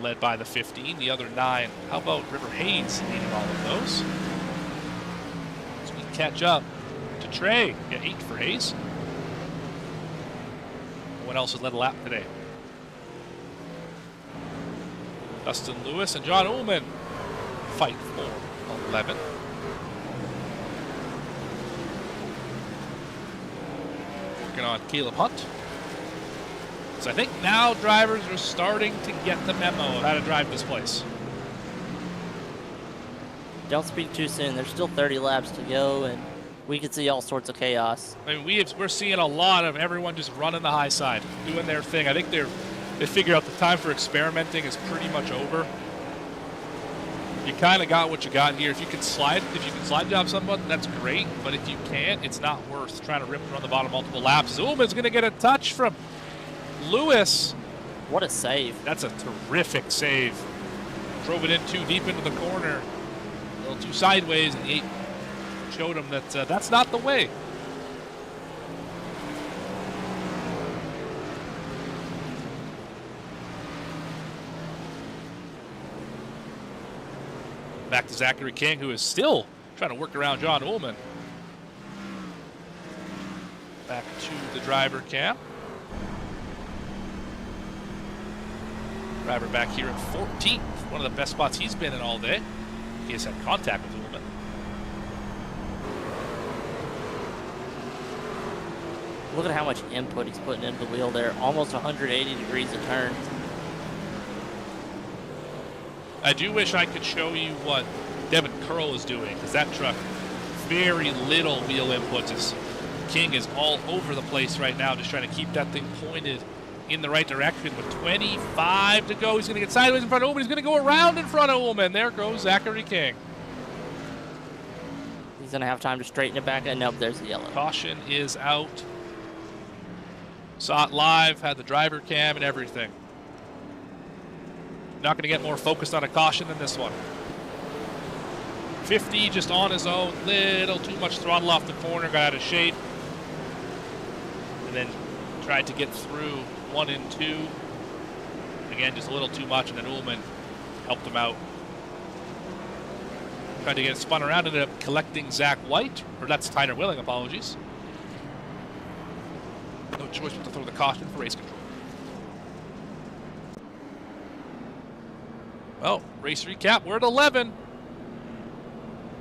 Led by the 15, the other 9. How about River Hayes leading all of those? As we catch up to Trey. Yeah, 8 for Hayes. No one else has led a lap today. Dustin Lewis and John Ullman fight for 11. Working on Caleb Hunt. So I think now drivers are starting to get the memo of how to drive this place. Don't speak too soon. There's still 30 laps to go, and we could see all sorts of chaos. I mean, we're seeing a lot of everyone just running the high side, doing their thing. I think they figure out the time for experimenting is pretty much over. You kind of got what you got here. If you can slide job someone, that's great. But if you can't, it's not worth trying to rip around the bottom multiple laps. Ullman's going to get a touch from Lewis. What a save. That's a terrific save. Drove it in too deep into the corner. A little too sideways, and the 8 showed him that that's not the way. Back to Zachary King, who is still trying to work around John Ullman. Back to the driver cam. Driver back here at 14th, one of the best spots he's been in all day. He has had contact with Ullman. Look at how much input he's putting into the wheel there. Almost 180 degrees of turn. I do wish I could show you what Devin Curl is doing, because that truck, very little wheel inputs. King is all over the place right now, just trying to keep that thing pointed in the right direction. With 25 to go, he's going to get sideways in front of Ullman. He's going to go around in front of Ullman. There goes Zachary King. He's going to have time to straighten it back. And nope, there's the yellow. Caution is out. Saw it live, had the driver cam and everything. Not going to get more focused on a caution than this one. 50 just on his own, little too much throttle off the corner, got out of shape. And then tried to get through 1 and 2. Again, just a little too much, and then Ullman helped him out. Tried to get it spun around, ended up collecting Zach White, or that's Tyner Willing, apologies. No choice but to throw the caution for race control. Well, race recap, we're at 11.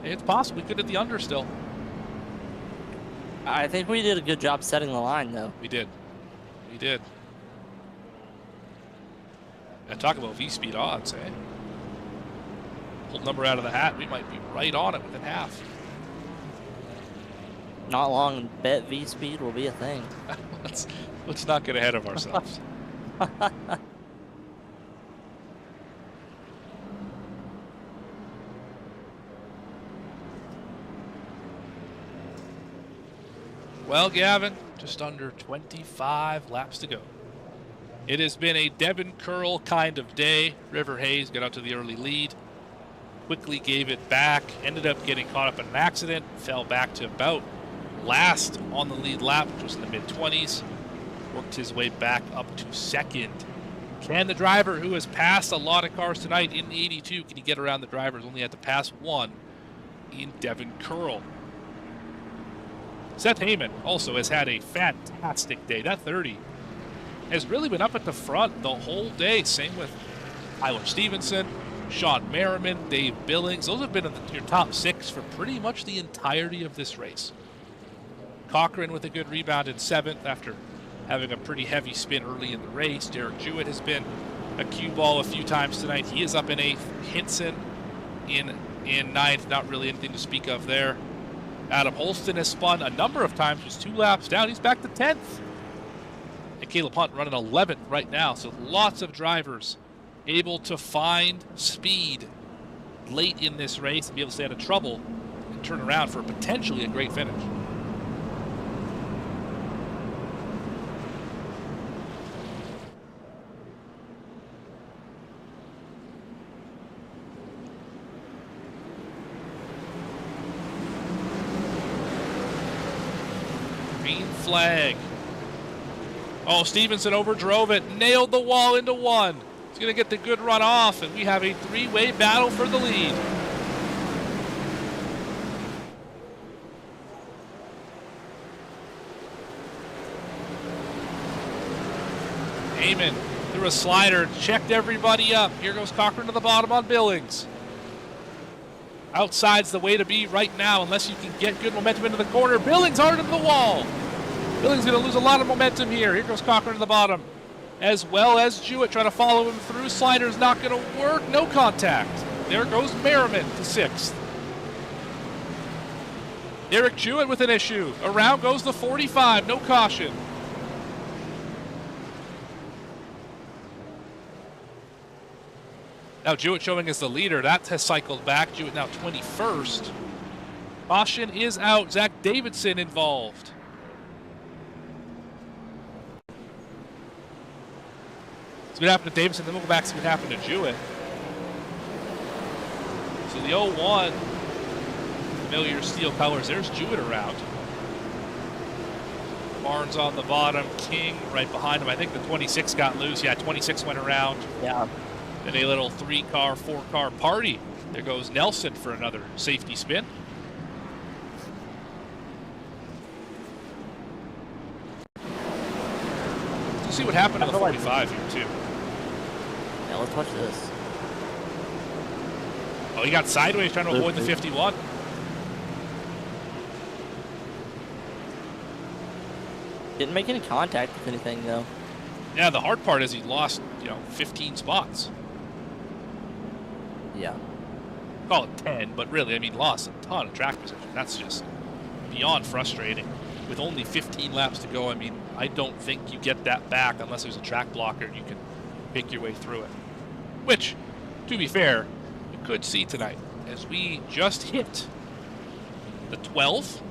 It's possible we could hit the under still. I think we did a good job setting the line, though. We did. We did. And talk about V-speed odds, eh? Pull number out of the hat, we might be right on it within half. Not long, bet V speed will be a thing. let's not get ahead of ourselves. Well, Gavin, just under 25 laps to go. It has been a Devin Curl kind of day. River Hayes got out to the early lead, quickly gave it back, ended up getting caught up in an accident, fell back to about last on the lead lap, which was in the mid-20s, worked his way back up to second. Can the driver who has passed a lot of cars tonight in the 82, can he get around the drivers? Only had to pass one in Devin Curl. Seth Heyman also has had a fantastic day. That 30 has really been up at the front the whole day. Same with Tyler Stevenson, Sean Merriman, Dave Billings. Those have been in your top 6 for pretty much the entirety of this race. Cochran with a good rebound in 7th after having a pretty heavy spin early in the race. Derek Jewett has been a cue ball a few times tonight. He is up in 8th. Hinson in 9th. Not really anything to speak of there. Adam Holston has spun a number of times, just 2 laps down. He's back to 10th. And Caleb Hunt running 11th right now. So lots of drivers able to find speed late in this race and be able to stay out of trouble and turn around for potentially a great finish. Green flag. Oh, Stevenson overdrove it, nailed the wall into 1. He's going to get the good run off, and we have a 3-way battle for the lead. Heyman threw a slider, checked everybody up. Here goes Cochran to the bottom on Billings. Outside's the way to be right now, unless you can get good momentum into the corner. Billings hard into the wall. Billings going to lose a lot of momentum here. Here goes Cochran to the bottom, as well as Jewett trying to follow him through. Slider's not going to work. No contact. There goes Merriman to 6th. Derek Jewett with an issue. Around goes the 45. No caution. Now Jewett showing as the leader. That has cycled back. Jewett now 21st. Caution is out. Zach Davidson involved. See what happened to Davidson, then we'll go back and see what happened to Jewett. So the 01, familiar steel colors. There's Jewett around. Barnes on the bottom. King right behind him. I think the 26 got loose. Yeah, 26 went around. Yeah. Then a little 3-car, 4-car party. There goes Nelson for another safety spin. Let's see what happened to the 45 here, too. Yeah, let's watch this. Oh, he got sideways trying to avoid the 51. Didn't make any contact with anything, though. Yeah, the hard part is he lost, 15 spots. Yeah. Call it 10, but really, I mean, lost a ton of track position. That's just beyond frustrating. With only 15 laps to go, I mean, I don't think you get that back unless there's a track blocker and you can pick your way through it. Which, to be fair, you could see tonight as we just hit the 12.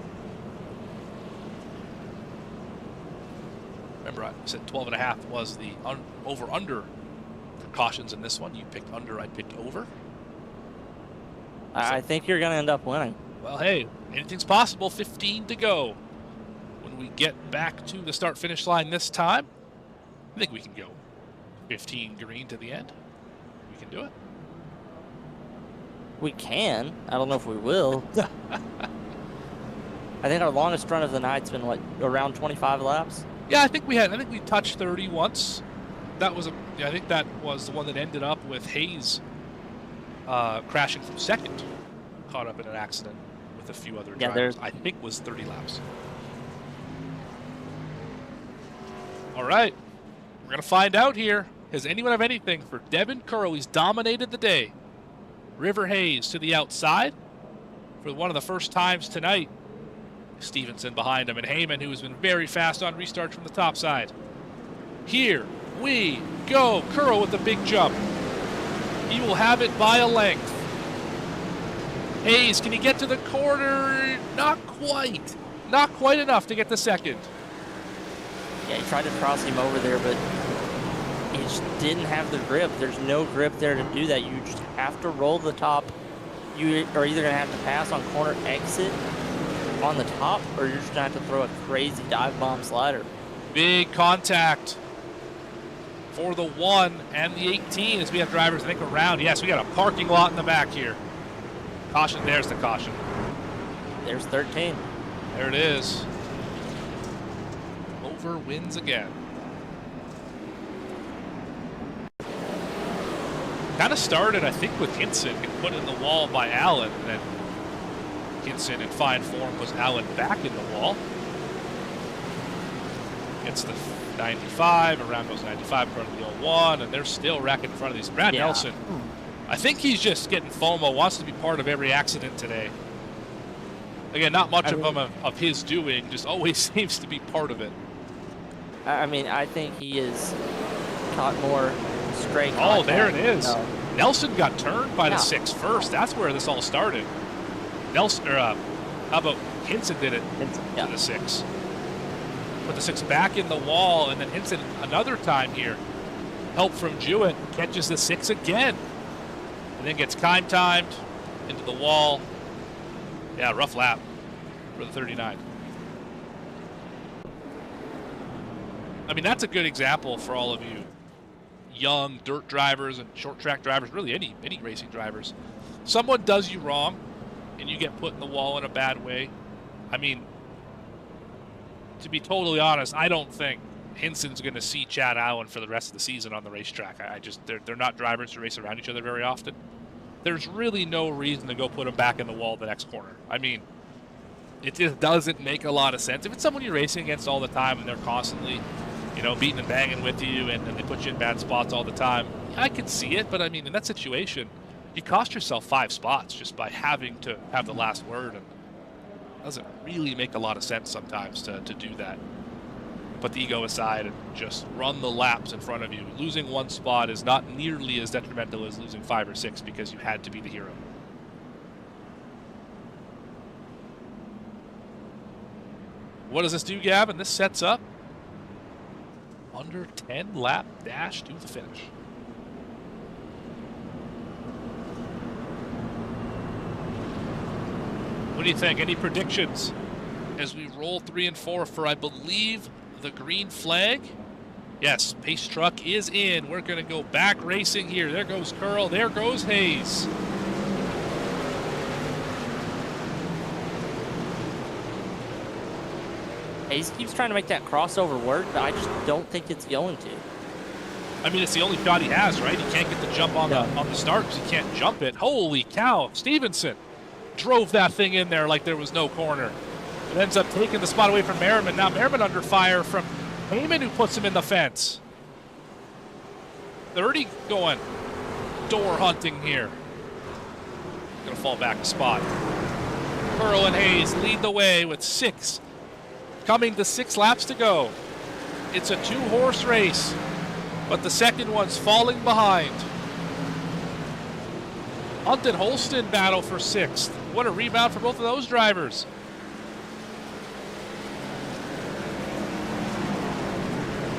Remember, I said 12.5 was the over-under for cautions in this one. You picked under, I picked over. I think you're going to end up winning. Well, hey, anything's possible. 15 to go. When we get back to the start-finish line this time, I think we can go 15 green to the end. We can do it. We can. I don't know if we will. I think our longest run of the night's been, what, around 25 laps? Yeah, I think we touched 30 once. That was I think that was the one that ended up with Hayes crashing from second, caught up in an accident with a few other drivers. I think was 30 laps. All right, we're gonna find out here. Does anyone have anything for Devin Curl? He's dominated the day. River Hayes to the outside for one of the first times tonight. Stevenson behind him, and Heyman, who has been very fast on restarts from the top side. Here we go. Curl with the big jump. He will have it by a length. Hayes, can he get to the corner? Not quite. Not quite enough to get the second. Yeah, he tried to cross him over there, but he just didn't have the grip. There's no grip there to do that. You just have to roll the top. You are either going to have to pass on corner exit on the top, or you're just going to have to throw a crazy dive bomb slider. Big contact for the 1 and the 18 as we have drivers think around. Yes, we got a parking lot in the back here. Caution, there's the caution. There's 13. There it is. Over wins again. Kind of started, I think, with Hinson and put in the wall by Allen, and then Hinson in fine form was Allen back in the wall. Gets the 95, around goes 95 in front of the 01, and they're still racking in front of these. Brad Nelson, I think he's just getting FOMO, wants to be part of every accident today. Again, not much of his doing, just always seems to be part of it. I mean, I think he is caught more stray contact. Oh, there it is. No. Nelson got turned by the 6 first. That's where this all started. Nelson, or how about Hinson did it to the 6. Put the 6 back in the wall, and then Hinson another time here. Help from Jewett, catches the 6 again. And then gets timed into the wall. Yeah, rough lap for the 39. I mean, that's a good example for all of you young dirt drivers and short track drivers, really any racing drivers. Someone does you wrong and you get put in the wall in a bad way. I mean, to be totally honest, I don't think Hinson's going to see Chad Allen for the rest of the season on the racetrack. They're not drivers who race around each other very often. There's really no reason to go put him back in the wall the next corner. I mean, it just doesn't make a lot of sense. If it's someone you're racing against all the time and they're constantly, beating and banging with you and they put you in bad spots all the time, I can see it. But I mean, in that situation, you cost yourself 5 spots just by having to have the last word. And it doesn't really make a lot of sense sometimes to do that. Put the ego aside and just run the laps in front of you. Losing 1 spot is not nearly as detrimental as losing 5 or 6 because you had to be the hero. What does this do, Gavin? This sets up under 10 lap dash to the finish. What do you think? Any predictions as we roll 3 and 4 for, I believe, the green flag? Yes, pace truck is in. We're going to go back racing here. There goes Curl. There goes Hayes. Hayes keeps trying to make that crossover work, but I just don't think it's going to. I mean, it's the only shot he has, right? He can't get the jump on the start because he can't jump it. Holy cow. Stevenson drove that thing in there like there was no corner. It ends up taking the spot away from Merriman. Now Merriman under fire from Heyman, who puts him in the fence. 30 going door hunting here. Gonna fall back a spot. Curl and Hayes lead the way with 6. Coming to 6 laps to go. It's a 2-horse race, but the second one's falling behind. Hunt and Holston battle for 6th. What a rebound for both of those drivers.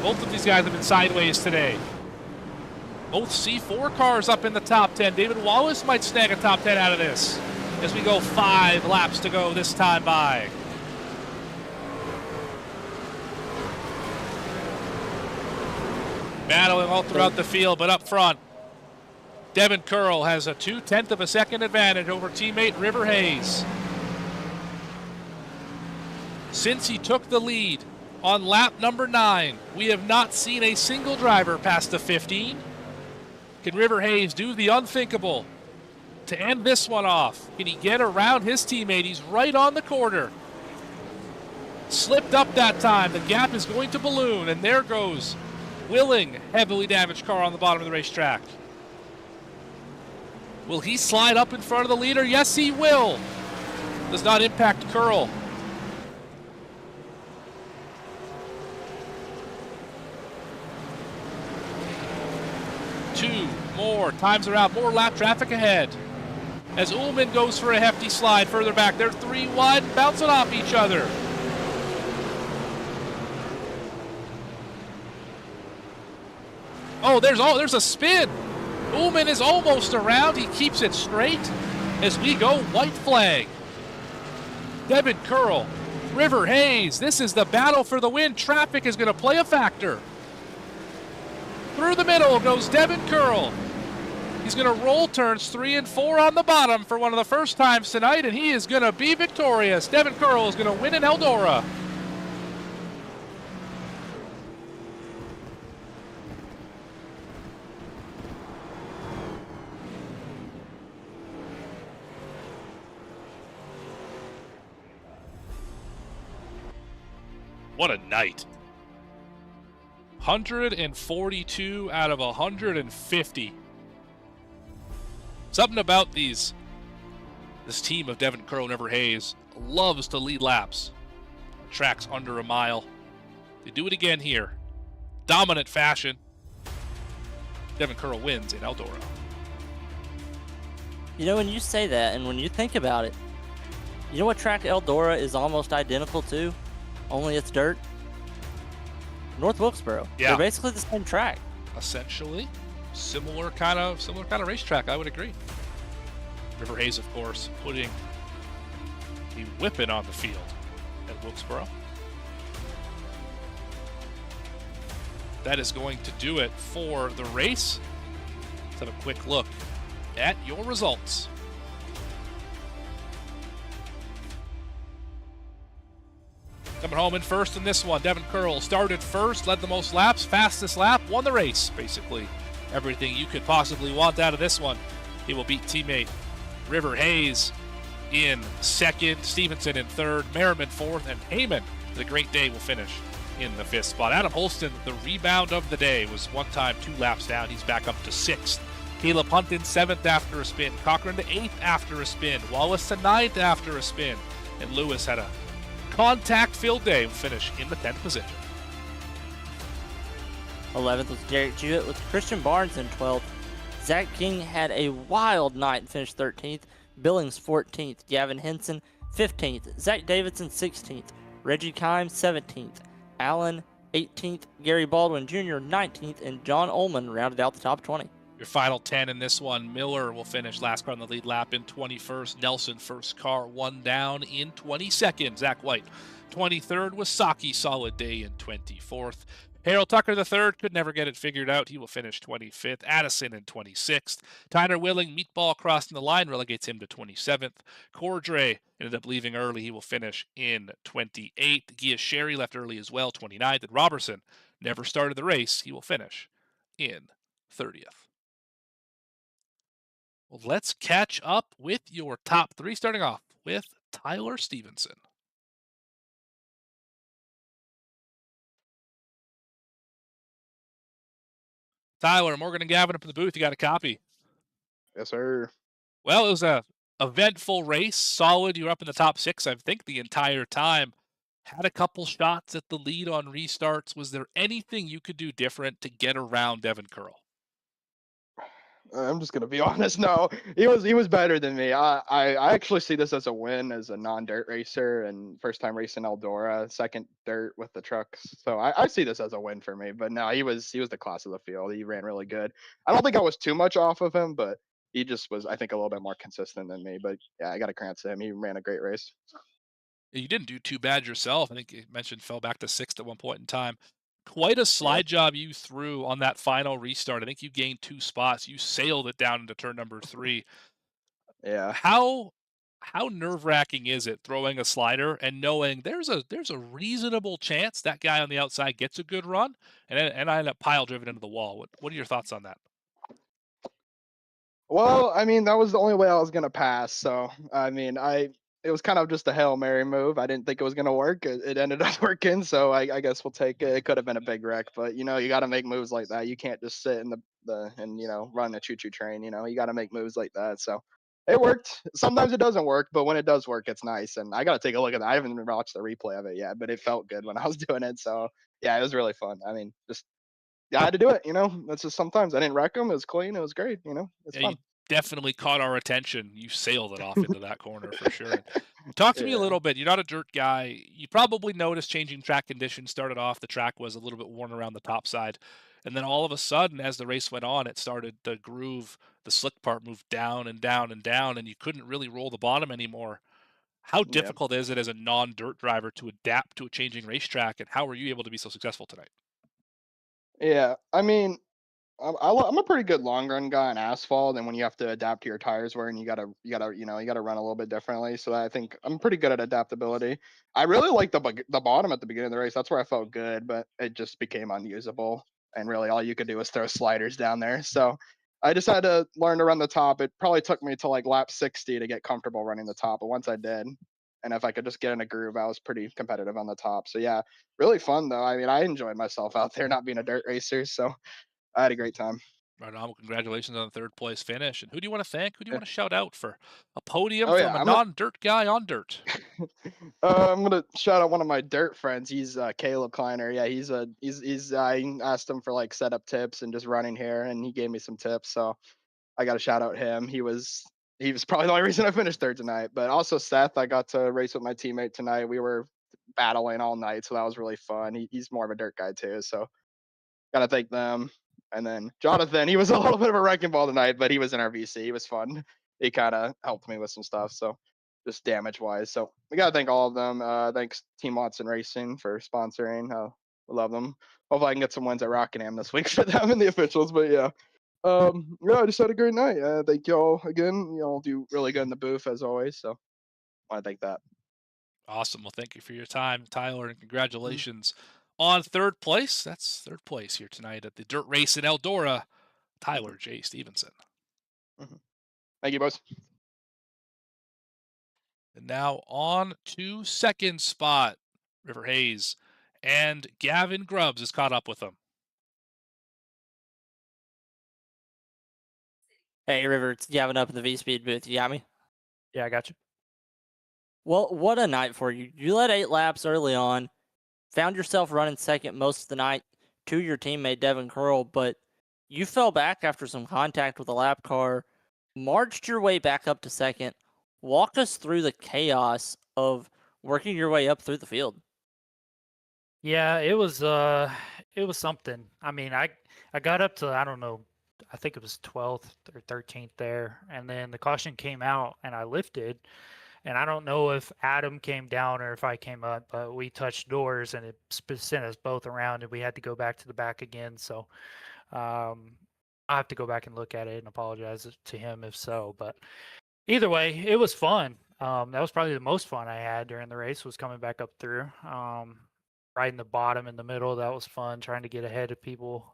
Both of these guys have been sideways today. Both C4 cars up in the top 10. David Wallace might snag a top 10 out of this as we go 5 laps to go this time by. Battling all throughout the field, but up front, Devin Curl has a 0.2 of a second advantage over teammate River Hayes. Since he took the lead on lap number 9, we have not seen a single driver pass the 15. Can River Hayes do the unthinkable to end this one off? Can he get around his teammate? He's right on the corner. Slipped up that time. The gap is going to balloon, and there goes Willing, heavily damaged car on the bottom of the racetrack. Will he slide up in front of the leader? Yes, he will. Does not impact Curl. Two more times around, more lap traffic ahead. As Ullman goes for a hefty slide further back, they're 3 wide, bouncing off each other. Oh, there's a spin. Ullman is almost around. He keeps it straight as we go white flag. Devin Curl, River Hayes. This is the battle for the win. Traffic is going to play a factor. Through the middle goes Devin Curl. He's going to roll turns 3 and 4 on the bottom for one of the first times tonight, and he is going to be victorious. Devin Curl is going to win in Eldora. What a night. 142 out of 150. Something about this team of Devin Curl and River Hayes loves to lead laps. Tracks under a mile. They do it again here. Dominant fashion. Devin Curl wins in Eldora. You know, when you say that and when you think about it, you know what track Eldora is almost identical to? Only it's dirt? North Wilkesboro. Yeah. They're basically the same track. Essentially, similar kind of racetrack, I would agree. River Hayes, of course, putting the whipping on the field at Wilkesboro. That is going to do it for the race. Let's have a quick look at your results. Coming home in first in this one, Devin Curl started first, led the most laps, fastest lap, won the race, basically. Everything you could possibly want out of this one. He will beat teammate River Hayes in second, Stevenson in third, Merriman fourth, and Heyman, the great day, will finish in the fifth spot. Adam Holston, the rebound of the day, was one time 2 laps down. He's back up to sixth. Caleb Hunt in seventh after a spin. Cochran to eighth after a spin. Wallace to ninth after a spin. And Lewis had a contact-filled day and finish in the 10th position. 11th was Derek Jewett with Christian Barnes in 12th. Zach King had a wild night and finished 13th. Billings 14th. Gavin Henson 15th. Zach Davidson 16th. Reggie Kime 17th. Allen 18th. Gary Baldwin Jr. 19th. And John Ullman rounded out the top 20. Your final 10 in this one, Miller will finish last car on the lead lap in 21st. Nelson, first car, one down in 22nd. Zach White, 23rd. Wasaki, solid day in 24th. Harold Tucker, the third, could never get it figured out. He will finish 25th. Addison in 26th. Tyner Willing, meatball crossing the line, relegates him to 27th. Cordray ended up leaving early. He will finish in 28th. Gia Sherry left early as well, 29th. And Robertson never started the race. He will finish in 30th. Well, let's catch up with your top 3, starting off with Tyler Stevenson. Tyler, Morgan and Gavin up in the booth. You got a copy? Yes, sir. Well, it was a eventful race. Solid. You were up in the top 6, I think, the entire time. Had a couple shots at the lead on restarts. Was there anything you could do different to get around Devin Curl? I'm just gonna be honest. No, he was better than me. I actually see this as a win as a non-dirt racer and first time racing Eldora, second dirt with the trucks. So I see this as a win for me. But no, he was the class of the field. He ran really good. I don't think I was too much off of him, but he just was, I think, a little bit more consistent than me. But yeah, I got to credit to him. He ran a great race. You didn't do too bad yourself. I think you mentioned fell back to 6th at one point in time. Quite a slide job you threw on that final restart. I think you gained 2 spots. You sailed it down into turn number 3. Yeah. How nerve-wracking is it throwing a slider and knowing there's a reasonable chance that guy on the outside gets a good run and I end up pile driven into the wall? What are your thoughts on that? Well, I mean, that was the only way I was gonna pass. So I mean, I it was kind of just a Hail Mary move. I didn't think it was gonna work. It ended up working, so I guess we'll take it. It could have been a big wreck, but you got to make moves like that. You can't just sit in the and run a choo choo train. You got to make moves like that. So it worked. Sometimes it doesn't work, but when it does work, it's nice. And I got to take a look at that. I haven't even watched the replay of it yet, but it felt good when I was doing it. So yeah, it was really fun. I mean, just I had to do it. That's just sometimes I didn't wreck them. It was clean. It was great. It's Yeah, you fun. definitely caught our attention. You sailed it off into that corner for sure. And talk to me a Yeah. little bit. You're not a dirt guy. You probably noticed changing track conditions. Started off, the track was a little bit worn around the top side. And then all of a sudden, as the race went on, it started the groove, the slick part moved down and down and down, and you couldn't really roll the bottom anymore. How Yeah. difficult is it as a non dirt driver to adapt to a changing racetrack, and how were you able to be so successful tonight? Yeah. I mean, I'm a pretty good long run guy on asphalt, and when you have to adapt to your tires wear, and you gotta run a little bit differently. So I think I'm pretty good at adaptability. I really like the bottom at the beginning of the race. That's where I felt good, but it just became unusable, and really all you could do was throw sliders down there. So I just had to learn to run the top. It probably took me to like lap 60 to get comfortable running the top, but once I did, and if I could just get in a groove, I was pretty competitive on the top. So yeah, really fun though. I mean, I enjoyed myself out there not being a dirt racer. So I had a great time. Right on. Well, congratulations on the third place finish. And who do you want to thank? Who do you Yeah. want to shout out for a podium Oh from yeah, a non-dirt guy on dirt? I'm gonna shout out one of my dirt friends. He's Caleb Kleiner. Yeah, he's. I asked him for like setup tips and just running here, and he gave me some tips. So I got to shout out him. He was probably the only reason I finished third tonight. But also Seth, I got to race with my teammate tonight. We were battling all night, so that was really fun. He's more of a dirt guy too, so gotta thank them. And then Jonathan, he was a little bit of a wrecking ball tonight, but he was in our VC. He was fun. He kind of helped me with some stuff. So just damage wise. So we gotta thank all of them. Thanks Team Watson Racing for sponsoring. We love them. Hopefully I can get some wins at Rockingham this week for them and the officials. But yeah. Yeah, I just had a great night. Thank y'all again. Y'all do really good in the booth as always. So I want to thank that. Awesome. Well, thank you for your time, Tyler, and Mhm. congratulations on third place. That's third place here tonight at the dirt race in Eldora. Mhm. Tyler J. Stevenson. Mhm. Thank you, boys. And now on to second spot, River Hayes. And Gavin Grubbs is caught up with him. Hey, River, it's Gavin up in the V Speed booth. You got me? Yeah, I got you. Well, what a night for you. You led 8 laps early on, found yourself running second most of the night to your teammate Devin Curl, but you fell back after some contact with a lap car, marched your way back up to second. Walk us through the chaos of working your way up through the field. Yeah, it was something. I mean, I got up to, I don't know, I think it was 12th or 13th there, and then the caution came out and I lifted, and I don't know if Adam came down or if I came up, but we touched doors and it sent us both around and we had to go back to the back again. So, um I have to go back and look at it and apologize to him if so, but either way, it was fun. That was probably the most fun I had during the race was coming back up through. Riding the bottom in the middle, that was fun. Trying to get ahead of people.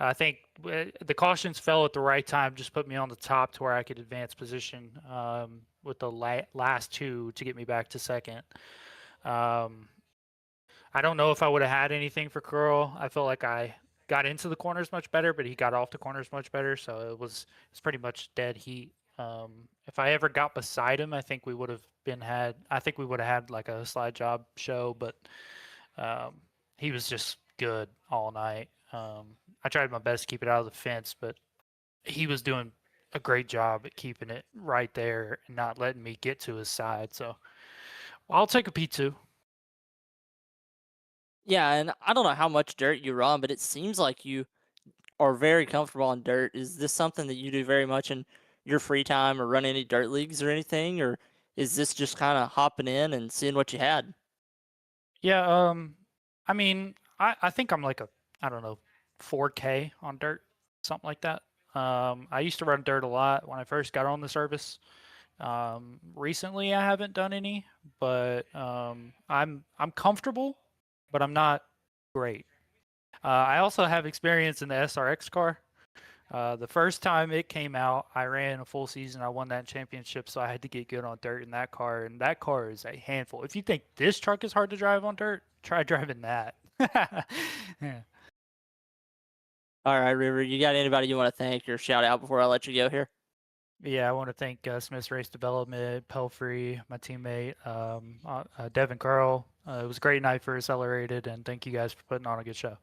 I think the cautions fell at the right time. Just put me on the top to where I could advance position with the last two to get me back to second. Um, I don't know if I would have had anything for Curl. I felt like I got into the corners much better, but he got off the corners much better. So it's pretty much dead heat. If I ever got beside him, I think we would have I think we would have had like a slide job show, but um, he was just good all night. I tried my best to keep it out of the fence, but he was doing a great job at keeping it right there and not letting me get to his side. So I'll take a P2. Yeah, and I don't know how much dirt you run, but it seems like you are very comfortable on dirt. Is this something that you do very much in your free time or run any dirt leagues or anything? Or is this just kind of hopping in and seeing what you had? Yeah, I mean, I think I'm like I don't know, 4K on dirt, something like that. I used to run dirt a lot when I first got on the service. Recently I haven't done any, but I'm comfortable, but I'm not great. I also have experience in the SRX car. The first time it came out, I ran a full season. I won that championship, so I had to get good on dirt in that car, and that car is a handful. If you think this truck is hard to drive on dirt, try driving that. Yeah. All right, River, you got anybody you want to thank or shout out before I let you go here? Yeah, I want to thank Smith's Race Development, Pelfrey, my teammate, Devin Carl. It was a great night for Accelerated, and thank you guys for putting on a good show. All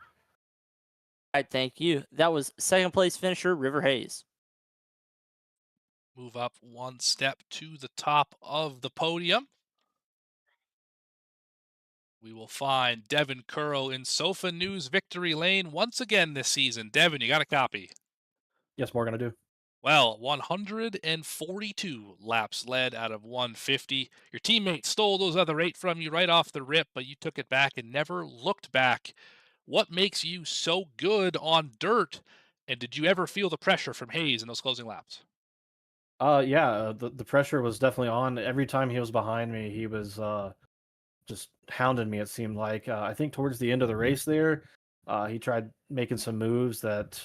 right, thank you. That was second place finisher River Hayes. Move up one step to the top of the podium. We will find Devin Curl in Sofa News Victory Lane once again this season. Devin, you got a copy? Yes, Morgan, I do. Well, 142 laps led out of 150. Your teammate stole those other 8 from you right off the rip, but you took it back and never looked back. What makes you so good on dirt? And did you ever feel the pressure from Hayes in those closing laps? Yeah, the pressure was definitely on. Every time he was behind me, he was just hounding me, it seemed like. I think towards the end of the race there, he tried making some moves that,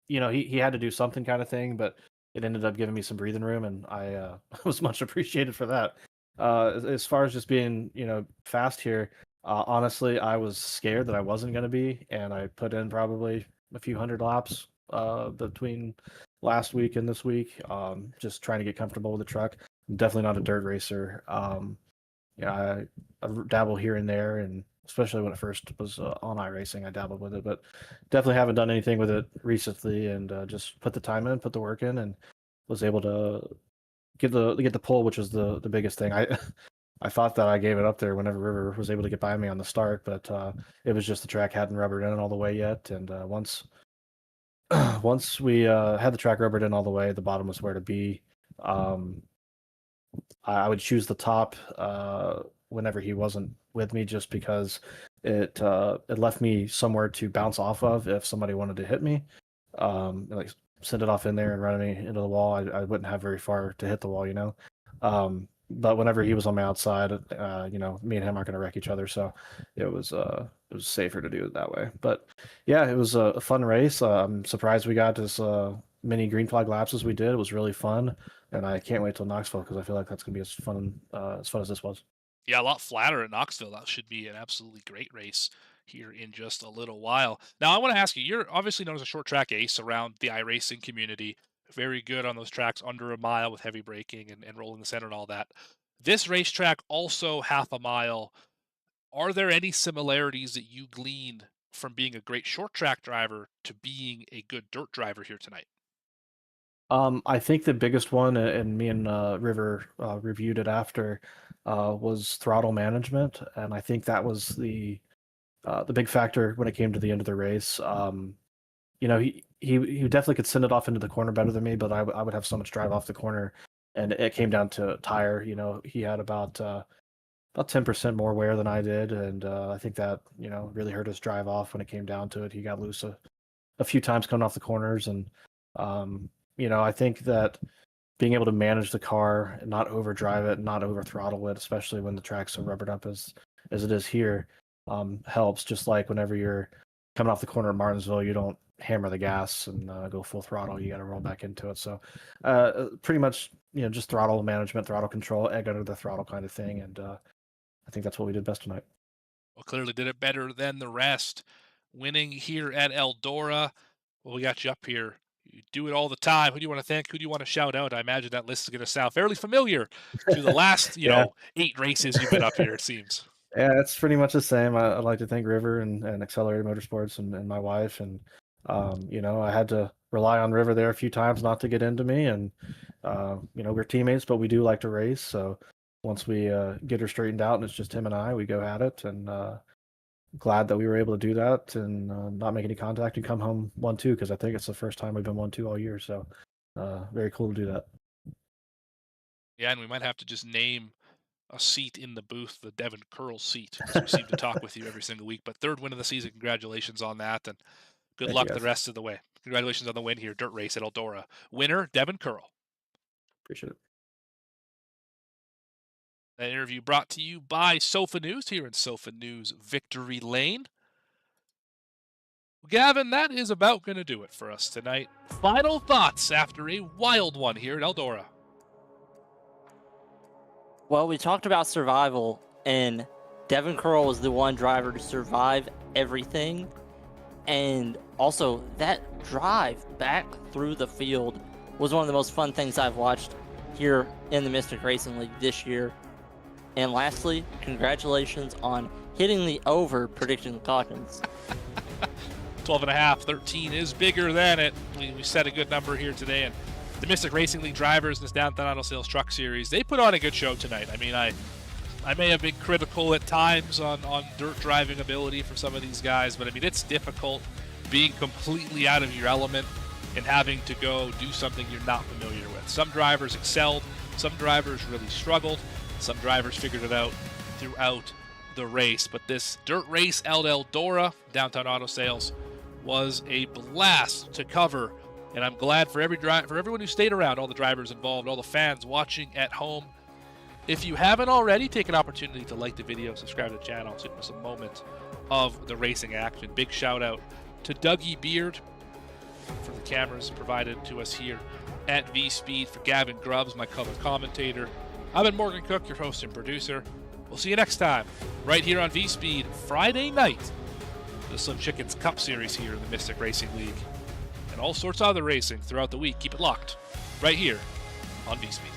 he had to do something kind of thing, but it ended up giving me some breathing room, and I was much appreciated for that. As far as just being, fast here, honestly, I was scared that I wasn't going to be, and I put in probably a few hundred laps between last week and this week, just trying to get comfortable with the truck. I'm definitely not a dirt racer. I dabble here and there, and especially when it first was on iRacing, I dabbled with it, but definitely haven't done anything with it recently, and just put the time in, put the work in, and was able to get the pull, which was the biggest thing. I thought that I gave it up there whenever River was able to get by me on the start, but it was just the track hadn't rubbered in all the way yet, and once we had the track rubbered in all the way, the bottom was where to be. I would choose the top whenever he wasn't with me, just because it left me somewhere to bounce off of if somebody wanted to hit me. Like send it off in there and run me into the wall. I wouldn't have very far to hit the wall. But whenever he was on my outside, me and him aren't going to wreck each other, so it was safer to do it that way. But yeah, it was a fun race. I'm surprised we got as many green flag laps as we did. It was really fun, and I can't wait till Knoxville because I feel like that's going to be as fun as this was. Yeah, a lot flatter at Knoxville. That should be an absolutely great race here in just a little while. Now, I want to ask you, you're obviously known as a short track ace around the iRacing community. Very good on those tracks under a mile with heavy braking and rolling the center and all that. This racetrack also half a mile. Are there any similarities that you gleaned from being a great short track driver to being a good dirt driver here tonight? I think the biggest one, and me and River reviewed it after, was throttle management, and I think that was the big factor when it came to the end of the race. He definitely could send it off into the corner better than me, but I would have so much drive off the corner, and it came down to tire. He had about 10% more wear than I did, and I think that really hurt his drive off when it came down to it. He got loose a few times coming off the corners, and I think that being able to manage the car and not overdrive it, and not over throttle it, especially when the track's so rubbered up as it is here, helps. Just like whenever you're coming off the corner of Martinsville, you don't hammer the gas and go full throttle. You got to roll back into it. So pretty much, just throttle management, throttle control, egg under the throttle kind of thing. And I think that's what we did best tonight. Well, clearly did it better than the rest. Winning here at Eldora. Well, we got you up here. You do it all the time. Who do you want to thank? Who do you want to shout out? I imagine that list is going to sound fairly familiar to the last, Yeah. 8 races you've been up here, it seems. Yeah, it's pretty much the same. I'd like to thank River and Accelerated Motorsports and my wife. And, I had to rely on River there a few times not to get into me. And, we're teammates, but we do like to race. So once we get her straightened out and it's just him and I, we go at it. And glad that we were able to do that and not make any contact and come home 1-2, because I think it's the first time we've been 1-2 all year. So very cool to do that. Yeah, and we might have to just name a seat in the booth, the Devin Curl seat, because we seem to talk with you every single week. But 3rd win of the season, congratulations on that, and good Thank luck you, the guys. rest of the way. Congratulations on the win here, dirt race at Eldora. Winner, Devin Curl. Appreciate it. That interview brought to you by Sofa News here in Sofa News Victory Lane. Gavin, that is about going to do it for us tonight. Final thoughts after a wild one here at Eldora. Well, we talked about survival, and Devin Curl was the one driver to survive everything. And also, that drive back through the field was one of the most fun things I've watched here in the Mystic Racing League this year. And lastly, congratulations on hitting the over predicting the cautions. 12.5, 13 is bigger than it. We set a good number here today, and the Mystic Racing League drivers in this Downtown Auto Sales Truck Series, they put on a good show tonight. I mean, I may have been critical at times on dirt driving ability for some of these guys, but I mean, it's difficult being completely out of your element and having to go do something you're not familiar with. Some drivers excelled, some drivers really struggled, some drivers figured it out throughout the race. But this dirt race at Eldora, Downtown Auto Sales, was a blast to cover. And I'm glad for everyone who stayed around, all the drivers involved, all the fans watching at home. If you haven't already, take an opportunity to like the video, subscribe to the channel, so it was a moment of the racing action. Big shout out to Dougie Beard for the cameras provided to us here at V-Speed. For Gavin Grubbs, my color commentator, I've been Morgan Cook, your host and producer. We'll see you next time, right here on V-Speed, Friday night. The Slim Chickens Cup Series here in the Mystic Racing League. And all sorts of other racing throughout the week. Keep it locked right here on V-Speed.